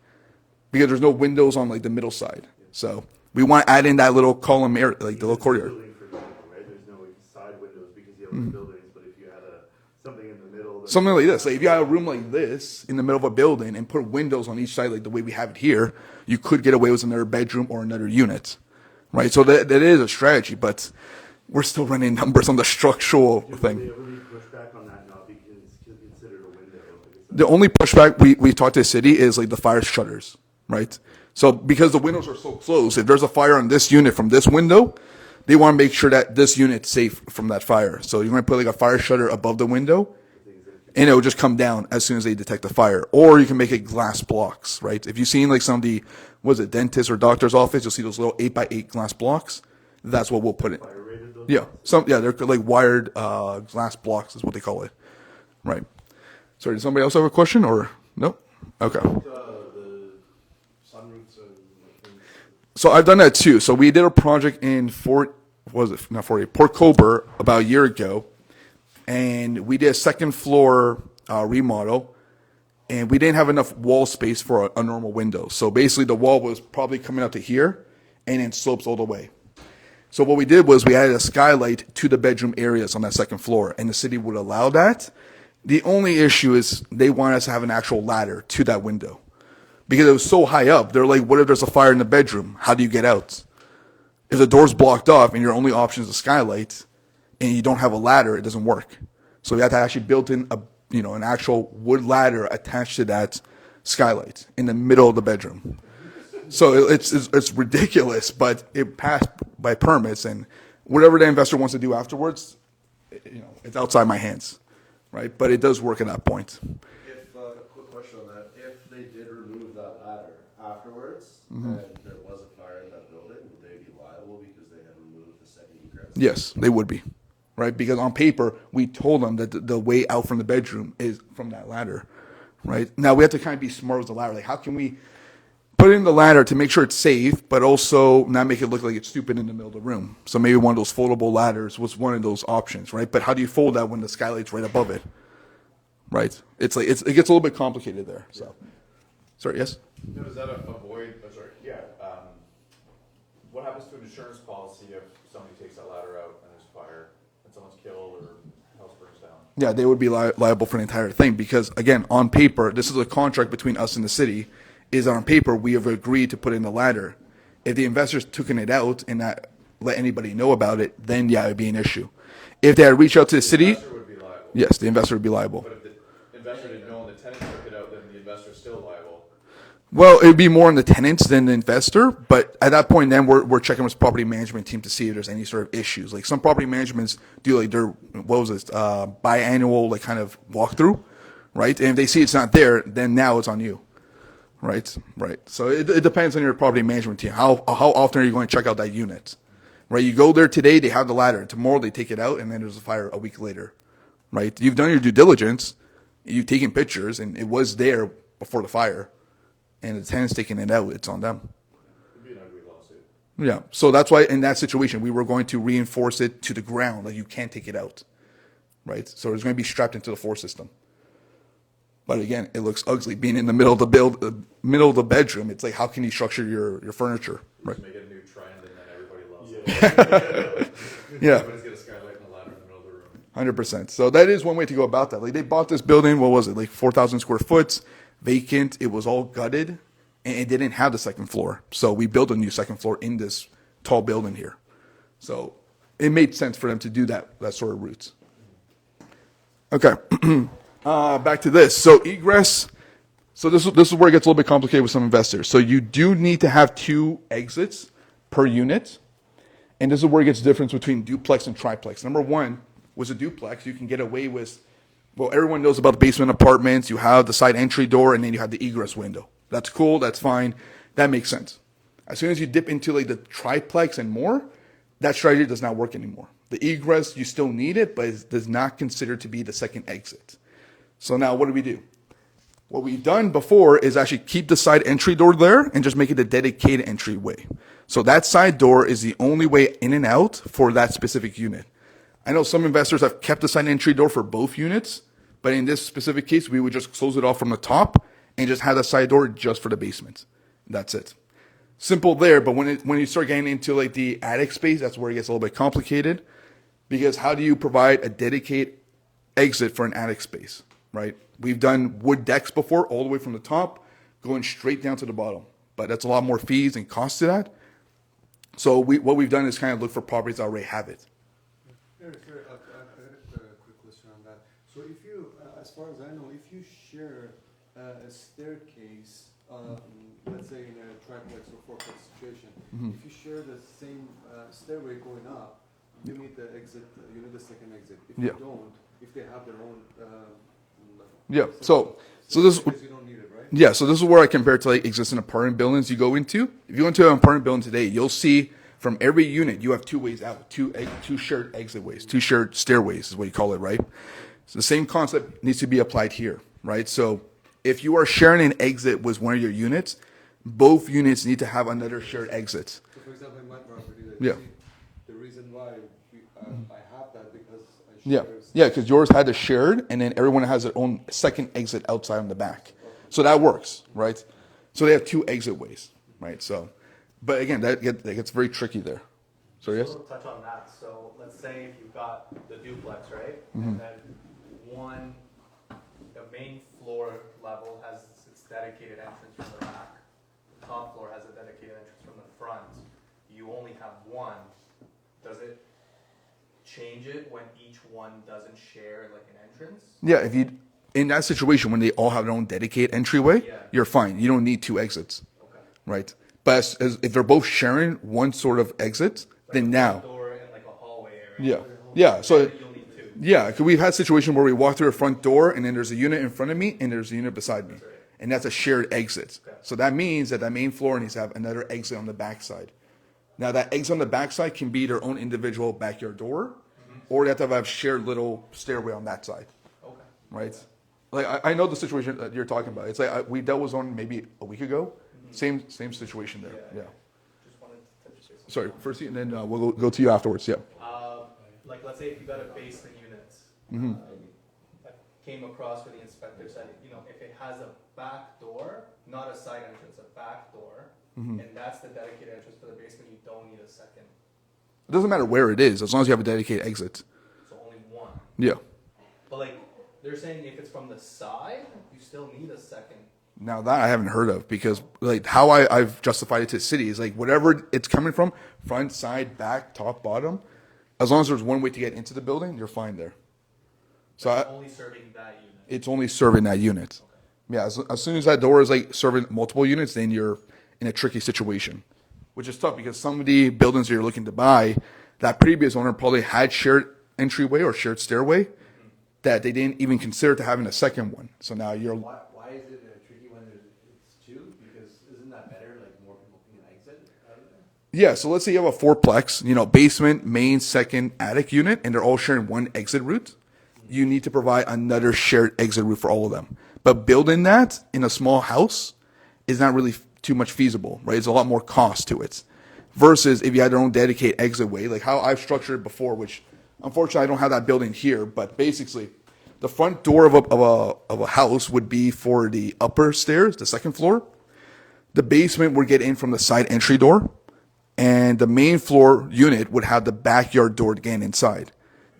because there's no windows on like the middle side. So we want to add in that little column area, like the little courtyard. building, for example, right? There's no side windows because you have the buildings, but if you had something in the middle. Something like this. Like if you had a room like this in the middle of a building and put windows on each side, like the way we have it here, you could get away with another bedroom or another unit, right? So that is a strategy, but we're still running numbers on the structural They thing. really push back on that now because it's considered a window. The only pushback we talked to the city is like the fire shutters, right? So because the windows are so close, if there's a fire on this unit from this window, they want to make sure that this unit's safe from that fire. So you're going to put like a fire shutter above the window, and it will just come down as soon as they detect the fire. Or you can make it glass blocks, right? If you've seen like some of the, dentist or doctor's office, you'll see those little 8x8 glass blocks. That's what we'll put in. Fire rated those? Yeah, they're like wired glass blocks is what they call it, right? Sorry, does somebody else have a question or no? Okay. The sunroofs and. So I've done that too. So we did a project in Port Cobar about a year ago, and we did a second floor remodel, and we didn't have enough wall space for a normal window. So basically, the wall was probably coming out to here, and then slopes all the way. So what we did was we added a skylight to the bedroom areas on that second floor, and the city would allow that. The only issue is they want us to have an actual ladder to that window. Because it was so high up, they're like, what if there's a fire in the bedroom? How do you get out? If the door's blocked off and your only option is a skylight and you don't have a ladder, it doesn't work. So we have to actually build in an actual wood ladder attached to that skylight in the middle of the bedroom. So it's ridiculous, but it passed by permits, and whatever the investor wants to do afterwards, it's outside my hands, right? But it does work at that point. If, a quick question on that, if they did remove that ladder afterwards, Mm-hmm. and there was a fire in that building, would they be liable because they had removed the second egress? Yes, they would be, right? Because on paper, we told them that the way out from the bedroom is from that ladder, right? Now we have to kind of be smart with the ladder. Like, how can we put in the ladder to make sure it's safe, but also not make it look like it's stupid in the middle of the room? So maybe one of those foldable ladders was one of those options, right? But how do you fold that when the skylight's right above it, right? It's like it gets a little bit complicated there. So, sorry, yes. Now, does that avoid, what happens to an insurance policy if somebody takes that ladder out and there's fire and someone's killed or house burns down? Yeah, they would be liable for the entire thing because, again, on paper, this is a contract between us and the city, is on paper we have agreed to put in the ladder. If the investors took it out and not let anybody know about it, then, yeah, it would be an issue. If they had reached out to the city, Investor would be liable. yes, the investor would be liable. But if the investor didn't know and the tenant took it out, then the investor's still liable. Well, it would be more on the tenants than the investor, but at that point, then we're checking with the property management team to see if there's any sort of issues. Like some property managements do like their biannual like kind of walkthrough, right? And if they see it's not there, then now it's on you, right? Right. So it depends on your property management team. How often are you going to check out that unit, right? You go there today, they have the ladder. Tomorrow they take it out, and then there's a fire a week later, right? You've done your due diligence, you've taken pictures, and it was there before the fire. and the tenant's taking it out, it's on them. It'd be an ugly lawsuit. Yeah, so that's why in that situation, we were going to reinforce it to the ground, like you can't take it out, right? So it's going to be strapped into the floor system. But again, it looks ugly being in the middle of middle of the bedroom. It's like, how can you structure your furniture, right? Just make it a new trend and then everybody loves it. Yeah. Everybody's got a skylight and a ladder in the middle of the room. 100%. So that is one way to go about that. Like they bought this building, what was it, like 4,000 square foot, vacant. It was all gutted, and it didn't have the second floor. So we built a new second floor in this tall building here. So it made sense for them to do that sort of route. Okay, back to this. So egress. So this is where it gets a little bit complicated with some investors. So you do need to have 2 exits per unit. And this is where it gets difference between duplex and triplex. Number one was a duplex. You can get away with, well, everyone knows about the basement apartments. You have the side entry door, and then you have the egress window. That's cool. That's fine. That makes sense. As soon as you dip into like the triplex and more, that strategy does not work anymore. The egress, you still need it, but it does not consider to be the second exit. So now what do? What we've done before is actually keep the side entry door there and just make it a dedicated entryway. So that side door is the only way in and out for that specific unit. I know some investors have kept the side entry door for both units, but in this specific case, we would just close it off from the top and just have the side door just for the basement. That's it. Simple there, but when you start getting into like the attic space, that's where it gets a little bit complicated, because how do you provide a dedicated exit for an attic space, right? We've done wood decks before, all the way from the top, going straight down to the bottom. But that's a lot more fees and costs to that. So what we've done is kind of look for properties that already have it. Sorry, I got a quick question on that. So if you, as far as I know, if you share a staircase, let's say in a triplex or fourplex situation, if you share the same stairway going up, you need the exit, you need the second exit. If you don't, if they have their own, So this you don't need it, right? Yeah, so this is where I compare it to like existing apartment buildings you go into. If you go into an apartment building today, you'll see from every unit you have 2 ways out, two shared exit ways, 2 shared stairways is what you call it, right? So the same concept needs to be applied here, right? So if you are sharing an exit with one of your units, both units need to have another shared exit. So for example, in my property, Yeah. the reason why I have that because I Yeah, share. yeah, because yours had a shared, and then everyone has their own second exit outside on the back. So that works, right? So they have 2 exit ways, right? So, but again, that gets very tricky there. So yes. So to touch on that, so let's say if you've got the duplex, right? And then the main floor level has its dedicated entrance from the back. The top floor has a dedicated entrance from the front. You only have one. Does it change it when each one doesn't share like an entrance? Yeah, if you in that situation when they all have their own dedicated entryway, you're fine. You don't need 2 exits, right? But if they're both sharing one sort of exit, Like then a now, front door and like a hallway area. yeah. So You'll need 2. yeah, because we've had situations where we walk through a front door and then there's a unit in front of me and there's a unit beside me, and that's a shared exit. So that means that main floor needs to have another exit on the backside. Now that exit on the backside can be their own individual backyard door, or they have to have a shared little stairway on that side, right? Like I know the situation that you're talking about. It's like we dealt with one maybe a week ago. Same situation there. Yeah. Just wanted to touch base on that. Sorry, first, and then we'll go to you afterwards. Yeah. Like let's say if you got a basement unit, I came across where the inspector said, if it has a back door, not a side entrance, a back door, and that's the dedicated entrance for the basement, you don't need a second. It doesn't matter where it is, as long as you have a dedicated exit. So only one. Yeah. But like they're saying, if it's from the side, you still need a second. Now that I haven't heard of, because like how I've justified it to the city is like whatever it's coming from, front, side, back, top, bottom, as long as there's one way to get into the building, you're fine there. So It's only serving that unit. it's only serving that unit. Yeah, as soon as that door is like serving multiple units, then you're in a tricky situation, which is tough because some of the buildings that you're looking to buy, that previous owner probably had shared entryway or shared stairway that they didn't even consider to having a second one. So now you're... Why is it tricky when it's 2? Because isn't that better, like more people can exit out of there? Yeah, so let's say you have a 4-plex, basement, main, second, attic unit, and they're all sharing one exit route. You need to provide another shared exit route for all of them. But building that in a small house is not really too much feasible, right? There's a lot more cost to it. Versus if you had your own dedicated exitway, like how I've structured it before, which unfortunately I don't have that building here, but basically the front door of a house would be for the upper stairs, the second floor. The basement would get in from the side entry door, and the main floor unit would have the backyard door to get inside.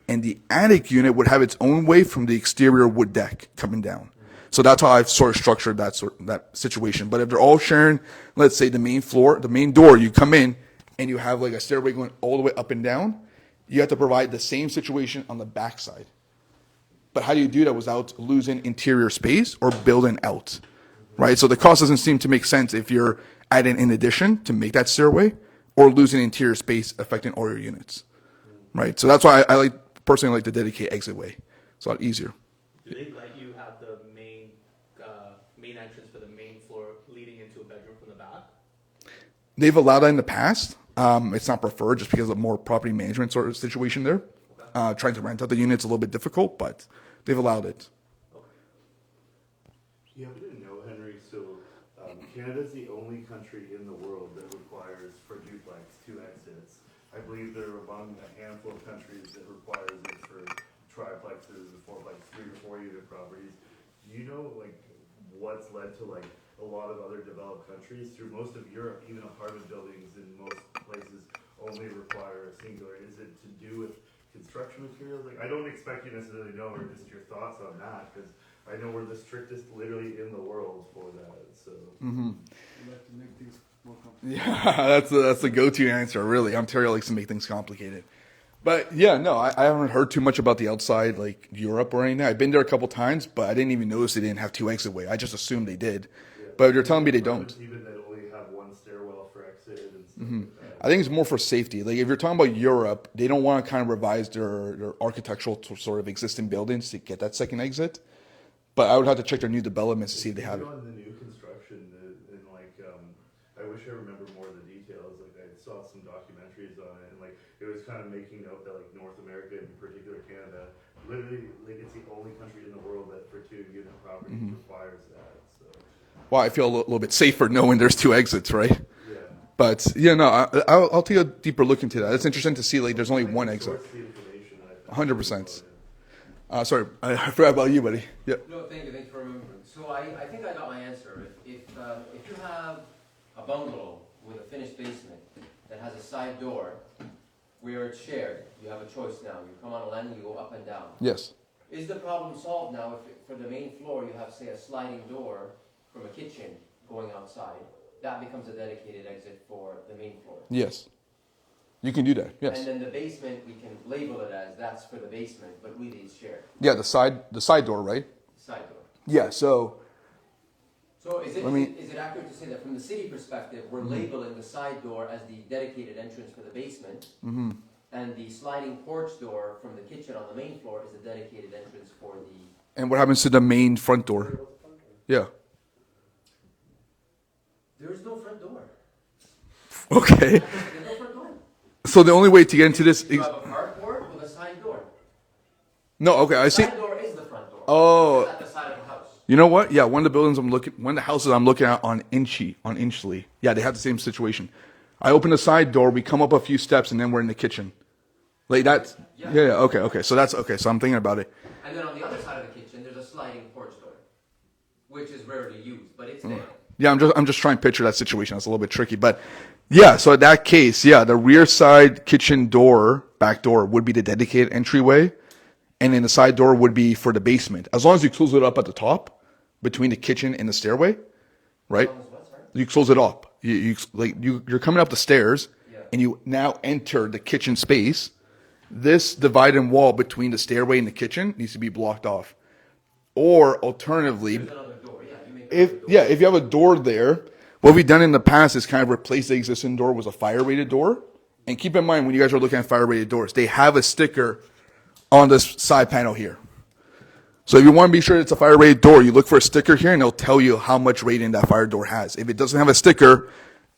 And the attic unit would have its own way from the exterior wood deck coming down. So that's how I've sort of structured that situation. But if they're all sharing, let's say the main floor, the main door, you come in and you have like a stairway going all the way up and down, you have to provide the same situation on the backside. But how do you do that without losing interior space or building out, right? So the cost doesn't seem to make sense if you're adding an addition to make that stairway or losing interior space affecting all your units, right? So that's why I personally like the dedicated exitway. It's a lot easier. Do they let you have the main entrance for the main floor leading into a bedroom from the back? They've allowed that in the past. It's not preferred just because of more property management sort of situation there. Trying to rent out the units a little bit difficult, but they've allowed it. You happen to know, Henry, so Canada's the only country in the world that requires for duplex 2 exits. I believe they're among a handful of countries that requires it for triplexes, 4-plex, 3 or 4 unit properties. Do you know like what's led to like a lot of other developed countries through most of Europe, even apartment buildings in most places only require a singular? Is it to do with construction materials? Like, I don't expect you necessarily to know, or just your thoughts on that, because I know we're the strictest literally in the world for that. So We like to make things more complicated. Yeah, that's the go-to answer. Really, Ontario likes to make things complicated. But yeah, no, I haven't heard too much about the outside, like Europe or anything. I've been there a couple times, but I didn't even notice they didn't have 2 exitway. I just assumed they did. But you're telling me they don't. even that only have 1 stairwell for exit and stuff like that. I think it's more for safety. Like if you're talking about Europe, they don't want to kind of revise their architectural sort of existing buildings to get that second exit. But I would have to check their new developments to see if they have it. On the new construction, and like, I wish I remember more of the details. Like I saw some documentaries on it, and like it was kind of making note that like North America, in particular Canada, literally like it's the only country in the world that for 2-unit properties requires that. So Well, I feel a little bit safer knowing there's 2 exits, right? yeah. But yeah, no, I'll take a deeper look into that. It's interesting to see like there's only 1 exit. Source the information that I 100%. Sorry, I forgot about you, buddy. Yeah. No, thank you for remembering. So I think I got my answer. If you have a bungalow with a finished basement that has a side door where it's shared, you have a choice now. You come on a landing, you go up and down. Yes. Is the problem solved now if for the main floor you have, say, a sliding door from a kitchen going outside? That becomes a dedicated exit for the main floor. Yes. You can do that. Yes. And then the basement, we can label it as that's for the basement, but really it's shared. Yeah, the side door, right? Side door. Yeah. So So is Let me- it accurate to say that from the city perspective, we're labeling the side door as the dedicated entrance for the basement, and the sliding porch door from the kitchen on the main floor is the dedicated entrance for the... and what happens to the main front door? Yeah. There is no front door. Okay. There's no front door. So the only way to get into this. You have a carport with a side door. No. Okay. I see. Side door is the front door. Oh. It's at the side of the house. You know what? Yeah. One of the houses I'm looking at on Inchley. Yeah, they have the same situation. I open the side door, we come up a few steps, and then we're in the kitchen. Like that's. Yeah. Yeah. Okay. Okay. So that's okay. So I'm thinking about it. And then on the other side of the kitchen, there's a sliding porch door, which is rarely used, but it's there. Yeah, I'm just trying to picture that situation. That's a little bit tricky, but yeah. So in that case, yeah, the rear side kitchen door, back door, would be the dedicated entryway, and then the side door would be for the basement. As long as you close it up at the top, between the kitchen and the stairway, right? As long as what, sorry? You close it up. You're coming up the stairs, Yeah. and you now enter the kitchen space. This dividing wall between the stairway and the kitchen needs to be blocked off, or alternatively. There's another door, yeah. You make another door. If you have a door there, what we've done in the past is kind of replace the existing door with a fire rated door. And keep in mind when you guys are looking at fire rated doors, they have a sticker on this side panel here. So if you want to be sure it's a fire rated door, you look for a sticker here and it'll tell you how much rating that fire door has. If it doesn't have a sticker,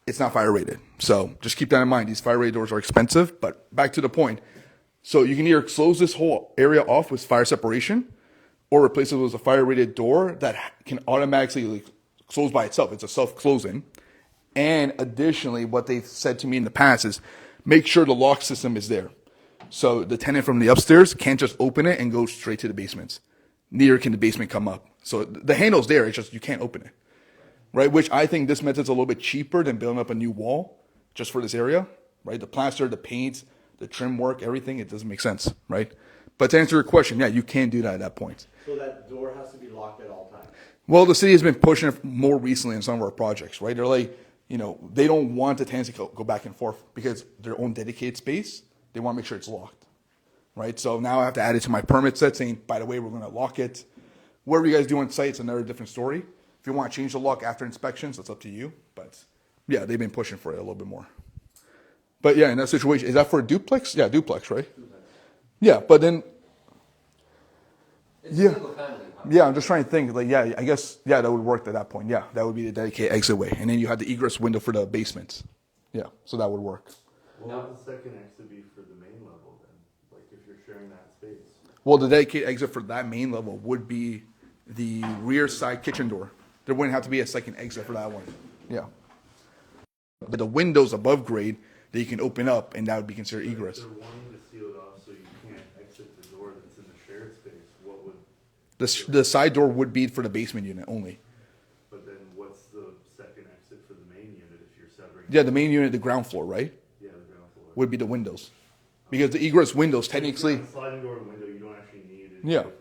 it's not fire rated. So just keep that in mind. These fire rated doors are expensive, but back to the point. So you can either close this whole area off with fire separation, or replace it with a fire rated door that can automatically close by itself. It's a self-closing. And additionally, what they've said to me in the past is make sure the lock system is there. So the tenant from the upstairs can't just open it and go straight to the basements. Neither can the basement come up. So the handle's there, it's just you can't open it. Right? Which I think this method's a little bit cheaper than building up a new wall just for this area. Right? The plaster, the paint, the trim work, everything, it doesn't make sense. Right? But to answer your question, yeah, you can do that at that point. So that door has to be locked at all times? Well, the city has been pushing it more recently in some of our projects, right? They're like, they don't want the tenants to go back and forth because their own dedicated space, they want to make sure it's locked, right? So now I have to add it to my permit set saying, by the way, we're going to lock it. Whatever you guys do on site, it's another different story. If you want to change the lock after inspections, that's up to you. But yeah, they've been pushing for it a little bit more. But yeah, in that situation, is that for a duplex? Yeah, duplex, right? Yeah, but then, It's Yeah. a single family. yeah, I'm just trying to think. Like, yeah, I guess, yeah, that would work at that point. Yeah, that would be the dedicated exit way. And then you had the egress window for the basements. Yeah, so that would work. What would the second exit be for the main level then? Like if you're sharing that space? Well, the dedicated exit for that main level would be the rear side kitchen door. There wouldn't have to be a second exit for that one. Yeah. But the windows above grade that you can open up, and that would be considered egress. If they're wanting to seal it off so you can't exit the door that's in the shared space, what would, The side door would be for the basement unit only. but then what's the second exit for the main unit if you're severing? Yeah, the main unit, the ground floor, right, Yeah, the ground floor. would be the windows. Because the egress windows technically, The sliding door and window, you don't actually need it. Yeah. from-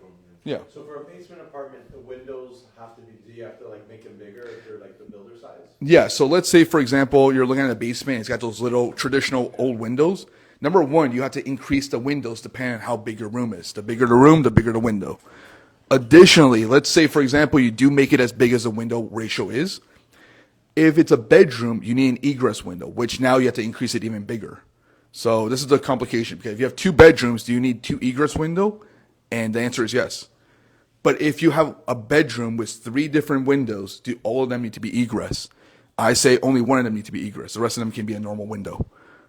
yeah. So for a basement apartment, the windows have to be, do you have to like make them bigger if they're like the builder size? Yeah, so let's say, for example, you're looking at a basement, it's got those little traditional old windows. Number one, you have to increase the windows depending on how big your room is. The bigger the room, the bigger the window. Additionally, let's say, for example, you do make it as big as the window ratio is. If it's a bedroom, you need an egress window, which now you have to increase it even bigger. So this is the complication, because if you have 2 bedrooms, do you need 2 egress window? And the answer is yes. But if you have a bedroom with 3 different windows, do all of them need to be egress? I say only one of them need to be egress. The rest of them can be a normal window.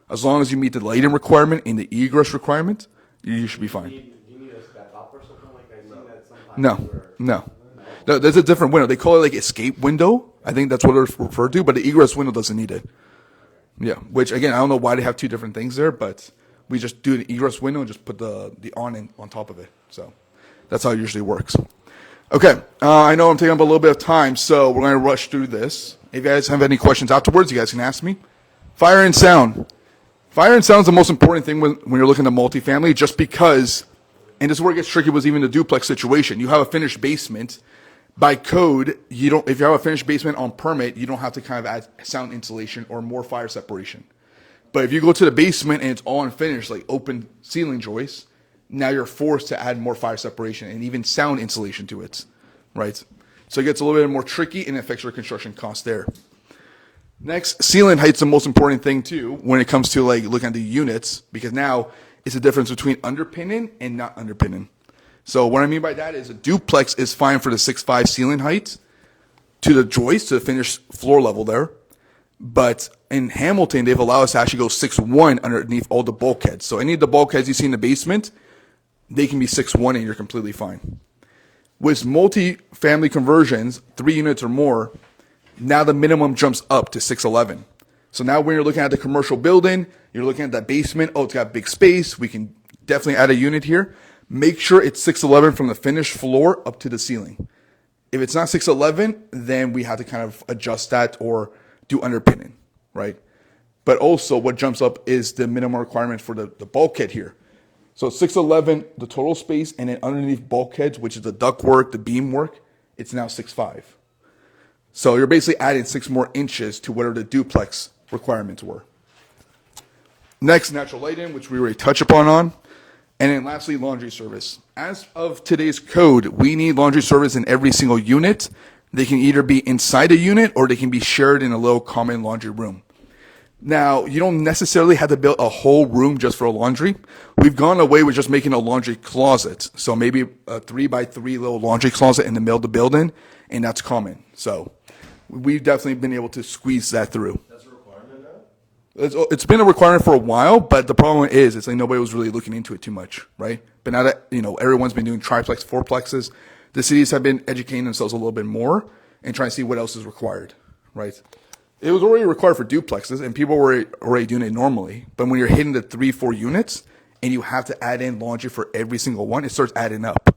As long as you meet the lighting requirement and the egress requirement, you should be fine. Do you need a step up or something like I've seen that sometimes? No, where- no. There's a different window. They call it like escape window. I think that's what it's referred to, but the egress window doesn't need it. Yeah, which again, I don't know why they have 2 different things there, but we just do the egress window and just put the awning on top of it. So that's how it usually works. Okay, I know I'm taking up a little bit of time, so we're going to rush through this. If you guys have any questions afterwards, you guys can ask me. Fire and sound. Fire and sound is the most important thing when you're looking at multifamily, just because, and this is where it gets tricky, was even the duplex situation. You have a finished basement. By code, you don't. If you have a finished basement on permit, you don't have to kind of add sound insulation or more fire separation. But if you go to the basement and it's all unfinished, like open ceiling joists, now you're forced to add more fire separation and even sound insulation to it, right? So it gets a little bit more tricky and affects your construction cost there. Next, ceiling height's the most important thing too when it comes to like looking at the units, because now it's the difference between underpinning and not underpinning. So what I mean by that is a duplex is fine for the 6'5" ceiling height to the joist, to the finished floor level there. But in Hamilton, they've allowed us to actually go 6'1" underneath all the bulkheads. So any of the bulkheads you see in the basement, they can be 6'1" and you're completely fine. With multi-family conversions, 3 units or more, now the minimum jumps up to 6'11". So now when you're looking at the commercial building, you're looking at that basement, oh, it's got big space, we can definitely add a unit here. Make sure it's 6'11" from the finished floor up to the ceiling. If it's not 6'11", then we have to kind of adjust that or do underpinning, right? But also what jumps up is the minimum requirement for the bulkhead here. So 6'11", the total space, and then underneath bulkheads, which is the ductwork, the beam work, it's now 6'5". So you're basically adding 6 more inches to whatever the duplex requirements were. Next, natural lighting, which we already touched upon on. And then lastly, laundry service. As of today's code, we need laundry service in every single unit. They can either be inside a unit or they can be shared in a little common laundry room. Now, you don't necessarily have to build a whole room just for a laundry. We've gone away with just making a laundry closet. So maybe a 3x3 little laundry closet in the middle of the building, and that's common. So we've definitely been able to squeeze that through. That's a requirement now? It's been a requirement for a while, but the problem is it's like nobody was really looking into it too much, right? But now that, everyone's been doing triplex, fourplexes, the cities have been educating themselves a little bit more, and trying to see what else is required, right? It was already required for duplexes, and people were already doing it normally. But when you're hitting the 3-4 units, and you have to add in laundry for every single one, it starts adding up,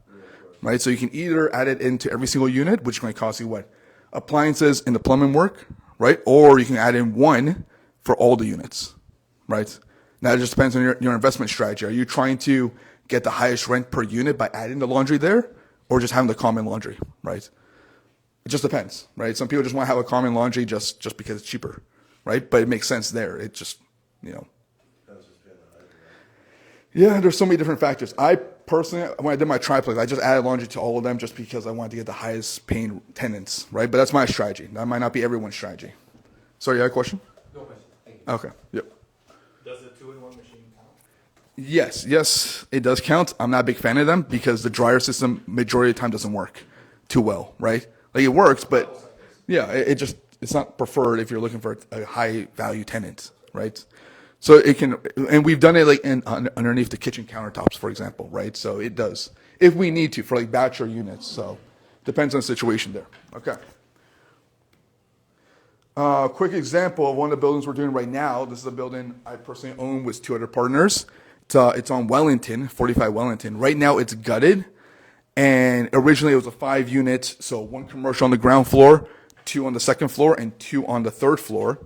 right? So you can either add it into every single unit, which is going to cost you what? Appliances and the plumbing work, right? Or you can add in one for all the units, right? Now it just depends on your investment strategy. Are you trying to get the highest rent per unit by adding the laundry there, or just having the common laundry, right? It just depends, right? Some people just want to have a common laundry just because it's cheaper, right? But it makes sense there. It just, yeah, there's so many different factors. I personally, when I did my triplex, I just added laundry to all of them just because I wanted to get the highest paying tenants, right? But that's my strategy. That might not be everyone's strategy. Sorry, you had a question? No question. Thank you. Okay, yep. Does the 2-in-1 machine count? Yes, it does count. I'm not a big fan of them because the dryer system majority of the time doesn't work too well, right? Like it works, but yeah, it's not preferred if you're looking for a high value tenant, right? So it can, and we've done it like underneath the kitchen countertops, for example, right? So it does if we need to for like bachelor units. So depends on the situation there. Okay. Quick example of one of the buildings we're doing right now. This is a building I personally own with 2 other partners. It's on Wellington, 45 Wellington. Right now it's gutted, and originally it was a 5-unit, so 1 commercial on the ground floor, 2 on the second floor, and 2 on the third floor.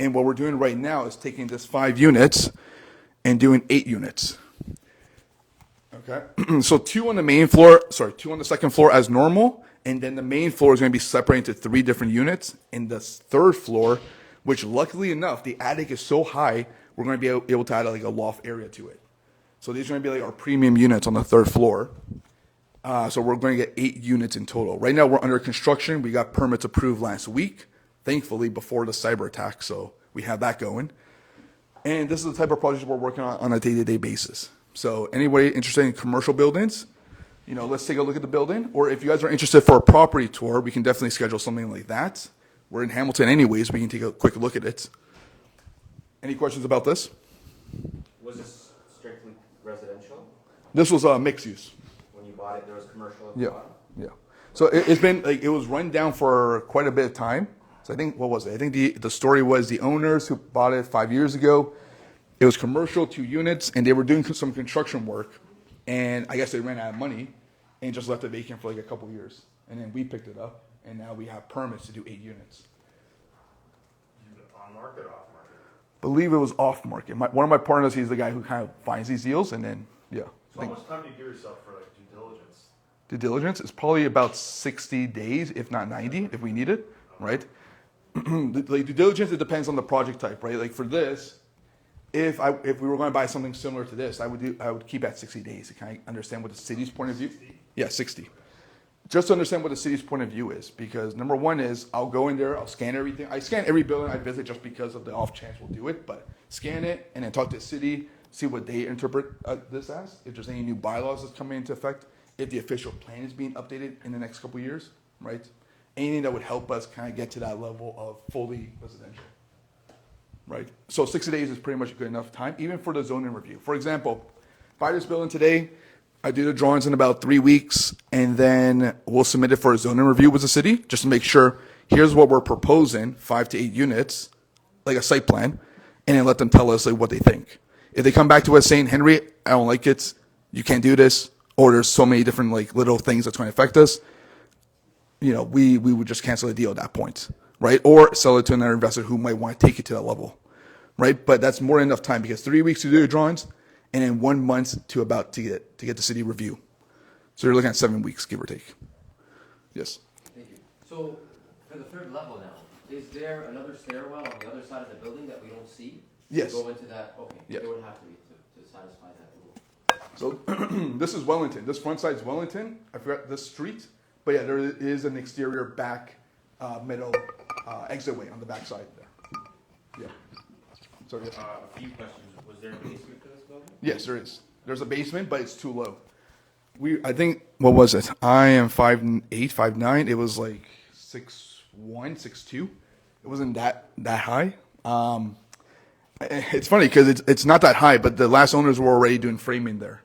And what we're doing right now is taking this 5 units and doing 8 units. Okay, so 2 on the main floor, 2 on the second floor as normal, and then the main floor is going to be separated into 3 different units. In the third floor, which luckily enough, the attic is so high, we're going to be able to add like a loft area to it. So these are going to be like our premium units on the third floor. So we're going to get 8 units in total. Right now we're under construction. We got permits approved last week, thankfully before the cyber attack. So we have that going. And this is the type of projects we're working on a day-to-day basis. So anybody interested in commercial buildings, let's take a look at the building. Or if you guys are interested for a property tour, we can definitely schedule something like that. We're in Hamilton anyways. We can take a quick look at it. Any questions about this? Was this strictly residential? This was mixed use. When you bought it, there was commercial at the Yeah, bottom? yeah. So it's been like it was run down for quite a bit of time. So I think what was it? I think the story was the owners who bought it 5 years ago. It was commercial, 2 units, and they were doing some construction work, and I guess they ran out of money and just left it vacant for like a couple years. And then we picked it up, and now we have permits to do 8 units. On market, off market? Believe it was off market. One of my partners, he's the guy who kind of finds these deals, and then yeah. So how much time do you give yourself for like due diligence? Due diligence is probably about 60 days, if not 90, if we need it, right? Like due diligence, it depends on the project type, right? Like for this, if we were going to buy something similar to this, I would keep at 60 days to kind of understand what the city's point of view. 60? Yeah, 60. Just to understand what the city's point of view is, because number one is I'll go in there, I'll scan everything. I scan every building I visit just because of the off chance we'll do it, but scan it and then talk to the city, see what they interpret this as, if there's any new bylaws that's coming into effect, if the official plan is being updated in the next couple of years, right? Anything that would help us kind of get to that level of fully residential, right? So 60 days is pretty much a good enough time, even for the zoning review. For example, buy this building today, I do the drawings in about 3 weeks, and then we'll submit it for a zoning review with the city, just to make sure, here's what we're proposing, 5 to 8 units, like a site plan, and then let them tell us like what they think. If they come back to us saying, Henry, I don't like it, you can't do this, or there's so many different like little things that's going to affect us, we would just cancel the deal at that point, right? Or sell it to another investor who might want to take it to that level, right? But that's more than enough time, because 3 weeks to do the drawings, and then 1 month to get the city review. So you're looking at 7 weeks, give or take. Yes. Thank you. So for the third level now, is there another stairwell on the other side of the building that we don't see? Yes. To go into that, okay, Yeah. there would have to be to satisfy that rule. So this is Wellington. This front side is Wellington. I forgot this street, but yeah, there is an exterior back middle exitway on the back side there. Yeah. So yes. A few questions. Was there a basement to this building? Yes, there is. There's a basement, but it's too low. I think, what was it? I am 5'8", 5'9". It was like 6'1", 6'2". It wasn't that high. It's funny because it's not that high, but the last owners were already doing framing there.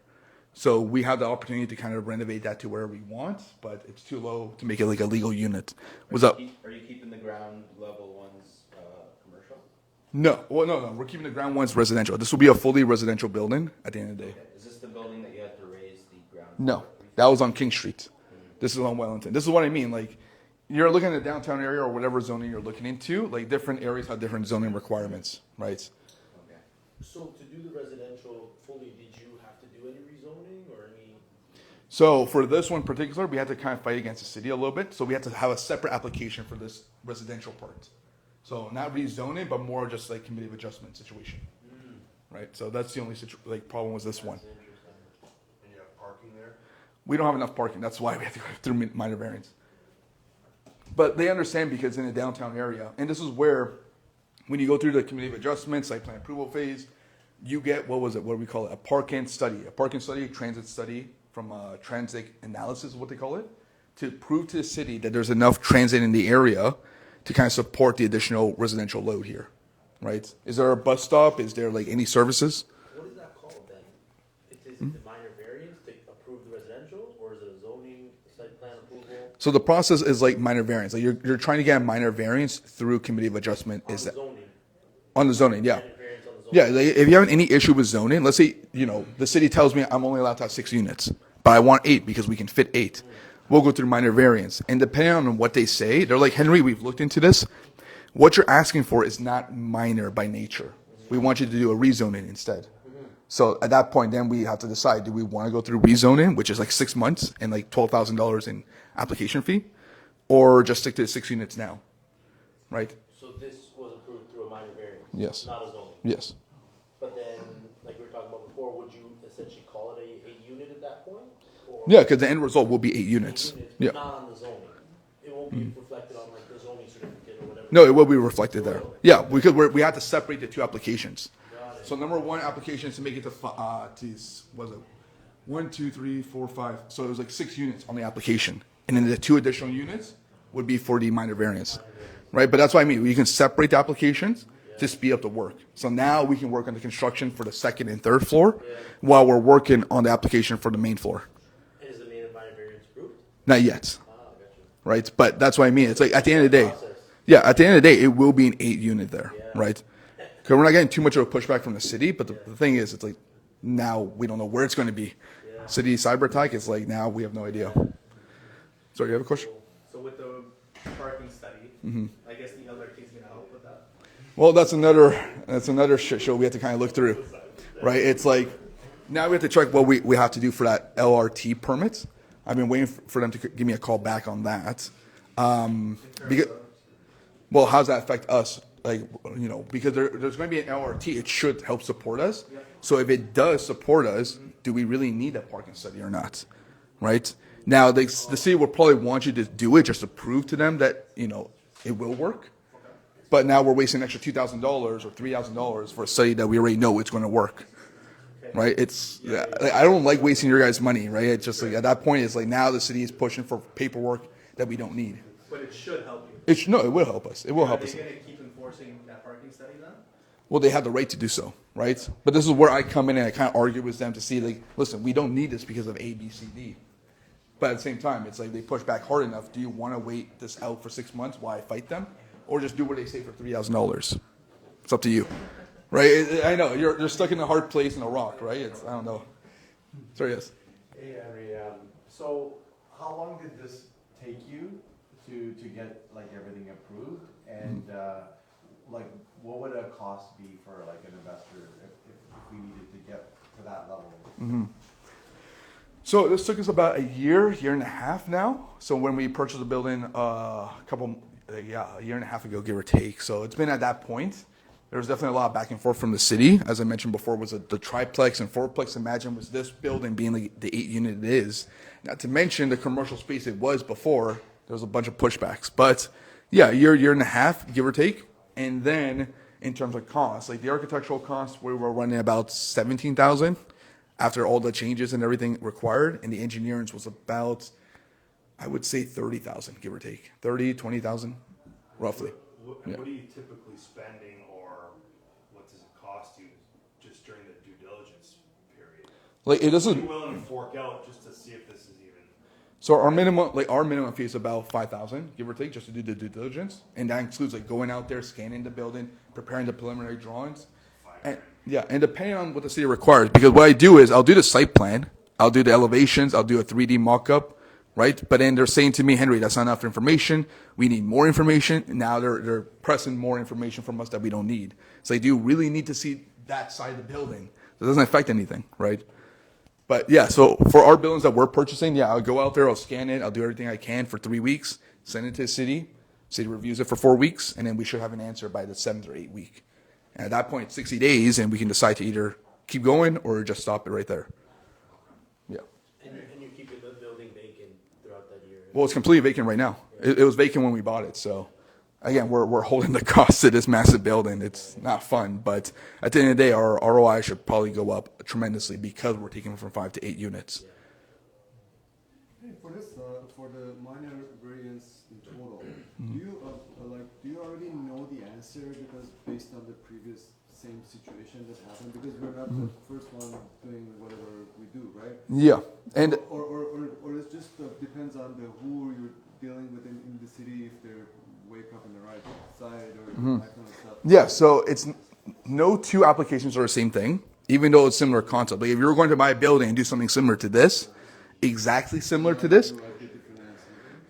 So we have the opportunity to kind of renovate that to where we want, but it's too low to make it like a legal unit. What's up? Are you keeping the ground level ones, commercial? No, well, no. We're keeping the ground ones residential. This will be a fully residential building at the end of the day. Okay. Is this the building that you had to raise the ground? No, that was on King Street. This is on Wellington. This is what I mean. Like, you're looking at the downtown area or whatever zoning you're looking into. Like, different areas have different zoning requirements, right? Okay. So to do the residential fully, did you have to do any rezoning or any? So for this one in particular, we had to kind of fight against the city a little bit. So we had to have a separate application for this residential part. So not rezoning, but more just like committee of adjustment situation, right? So that's the only problem was this one. That's interesting. And you have parking there? We don't have enough parking. That's why we have to go through minor variance. But they understand because in the downtown area, and this is where, when you go through the committee of adjustment, site plan approval phase, you get, what do we call it? A parking study, transit study from transit analysis is what they call it, to prove to the city that there's enough transit in the area to kind of support the additional residential load here, right? Is there a bus stop? Is there like any services? What is that called then? Is it the minor variance to approve the residential, or is it a zoning site plan approval? So the process is like minor variance. Like you're trying to get a minor variance through committee of adjustment. On Is the that zoning? on the zoning? Yeah. Minor variance on the zoning? Yeah, like if you have any issue with zoning, let's say, the city tells me I'm only allowed to have 6 units, but I want 8 because we can fit 8. We'll go through minor variance. And depending on what they say, they're like, Henry, we've looked into this. What you're asking for is not minor by nature. We want you to do a rezoning instead. So at that point, then we have to decide, do we want to go through rezoning, which is like 6 months and like $12,000 in application fee, or just stick to the 6 units now, right? So this was approved through a minor variance? Yes. Not a zoning? Yes. But then, like we were talking about before, would you essentially call it a unit at that point? Or Yeah, because the end result will be 8 a units. unit, Yeah. not on the zoning? It won't be reflected on like the zoning certificate or whatever? No, it will be reflected there. Yeah, because we have to separate the 2 applications. Got it. So number 1 application is to make it to was it 1, 2, 3, 4, 5. So it was like 6 units on the application, and then the 2 additional units would be for the minor variance, right? But that's what I mean. We can separate the applications to speed up the work. So now we can work on the construction for the 2nd and 3rd floor, while we're working on the application for the main floor. And is the minor variance approved? Not yet, Ah, got you. right? But that's what I mean. It's like at the end of the day. Process. Yeah, at the end of the day, it will be an 8 unit there, Yeah. right? Because we're not getting too much of a pushback from the city, but the thing is, it's like now we don't know where it's going to be. Yeah. City cyber attack, it's like now we have no idea. Sorry, you have a question? So with the parking study, I guess the LRT is gonna help with that? Well, that's another shit show we have to kind of look through, right? It's like now we have to check what we have to do for that LRT permit. I've been waiting for them to give me a call back on that. Because, well, how does that affect us? Like, because there's going to be an LRT, it should help support us. So if it does support us, do we really need a parking study or not? Right? Now, the city will probably want you to do it just to prove to them that, it will work. But now we're wasting an extra $2,000 or $3,000 for a study that we already know it's going to work. Right? I don't like wasting your guys' money, right? It's just like at that point, it's like now the city is pushing for paperwork that we don't need. But it should help you. It will help us. It will help us. Are they gonna keep enforcing that parking study then? Well, they have the right to do so, right? But this is where I come in and I kind of argue with them to see, like, listen, we don't need this because of A, B, C, D. But at the same time, it's like they push back hard enough. Do you want to wait this out for 6 months while I fight them? Or just do what they say for $3,000? It's up to you, right? I know, you're stuck in a hard place in a rock, right? I don't know. Sorry, yes. Hey, Henry, so how long did this take you to get like everything approved? And like, what would a cost be for like an investor if we needed to get to that level? So this took us about a year and a half now. So when we purchased the building a year and a half ago, give or take. So it's been at that point. There was definitely a lot of back and forth from the city. As I mentioned before, was the triplex and fourplex. Imagine was this building being like the 8 unit it is. Not to mention the commercial space it was before. There was a bunch of pushbacks. But yeah, year and a half, give or take. And then in terms of costs, like the architectural costs, we were running about $17,000 after all the changes and everything required. And the engineering was about, I would say, $30,000, give or take. 30, 20,000, roughly. What Yeah. are you typically spending, or what does it cost you just during the due diligence period? Like it Are doesn't. you willing to fork out just to see if this is even? So our minimum fee is about 5,000, give or take, just to do the due diligence, and that includes like going out there, scanning the building, preparing the preliminary drawings, and yeah, and depending on what the city requires, because what I do is I'll do the site plan, I'll do the elevations, I'll do a 3D mock-up, right? But then they're saying to me, Henry, that's not enough information. We need more information. Now they're pressing more information from us that we don't need. So they do really need to see that side of the building. So it doesn't affect anything, right? But yeah, so for our buildings that we're purchasing, yeah, I'll go out there, I'll scan it, I'll do everything I can for 3 weeks, send it to the city. City reviews it for 4 weeks, and then we should have an answer by the 7th or 8th week. And at that point, 60 days, and we can decide to either keep going or just stop it right there. Yeah. And you keep the building vacant throughout that year? Well, it's completely vacant right now. It was vacant when we bought it, so again, we're holding the cost of this massive building. It's not fun, but at the end of the day, our ROI should probably go up tremendously because we're taking it from 5 to 8 units. Hey, for this, for the minor variance in total, do you already know the answer because based on the previous same situation that happened? Because we're not the first one doing whatever we do, right? Yeah, and Or it just depends on who you're dealing with in the city, if they're wake up on the right side or that kind of stuff. yeah, so it's no two applications are the same thing, even though it's similar concept. Like if you were going to buy a building and do something similar to this, exactly similar to this,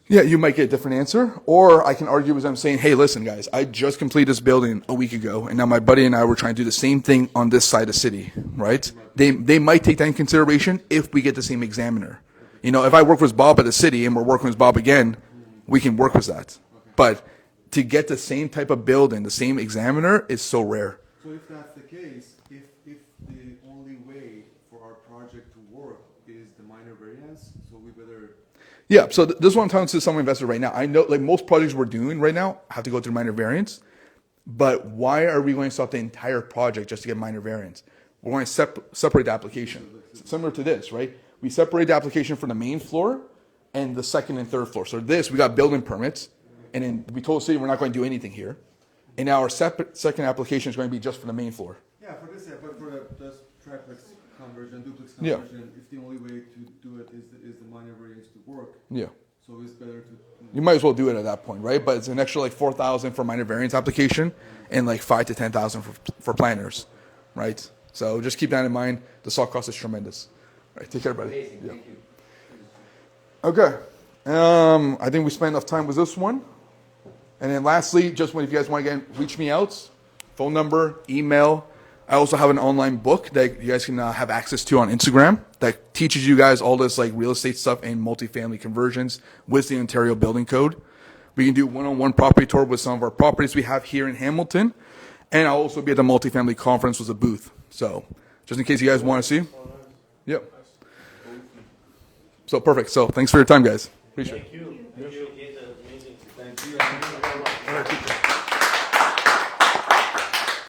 yeah, you might get a different answer. Or I can argue with them saying, hey, listen, guys, I just completed this building a week ago, and now my buddy and I were trying to do the same thing on this side of the city, right? They might take that in consideration if we get the same examiner. You know, if I work with Bob at the city and we're working with Bob again, we can work with that. But to get the same type of building, the same examiner, is so rare. So if that's the case, if the only way for our project to work is the minor variance, so we better. Yeah, so this is what I'm talking to some investors right now. I know, like most projects we're doing right now have to go through minor variance, but why are we going to stop the entire project just to get minor variance? We're going to separate the application, similar to this, right? We separate the application from the main floor and the second and third floor. So this, we got building permits, and then we told the city we're not going to do anything here. And now our second application is going to be just for the main floor. Yeah, for this, but for the triplex conversion, duplex Yeah. conversion, if the only way to do it is the minor variance to work, Yeah. so it's better to. You might as well do it at that point, right? But it's an extra like 4,000 for minor variance application and like 5 to 10,000 for planners, right? So just keep that in mind. The salt cost is tremendous. All right, take care, buddy. Amazing, Yeah. thank you. Okay. I think we spent enough time with this one. And then lastly, just when if you guys want to reach me out, phone number, email. I also have an online book that you guys can have access to on Instagram that teaches you guys all this like real estate stuff and multifamily conversions with the Ontario Building Code. We can do one-on-one property tour with some of our properties we have here in Hamilton. And I'll also be at the multifamily conference with a booth. So just in case you guys want to see. Yep. So perfect. So thanks for your time, guys. Appreciate it. Thank you. Appreciate the amazing. Thank you. All right,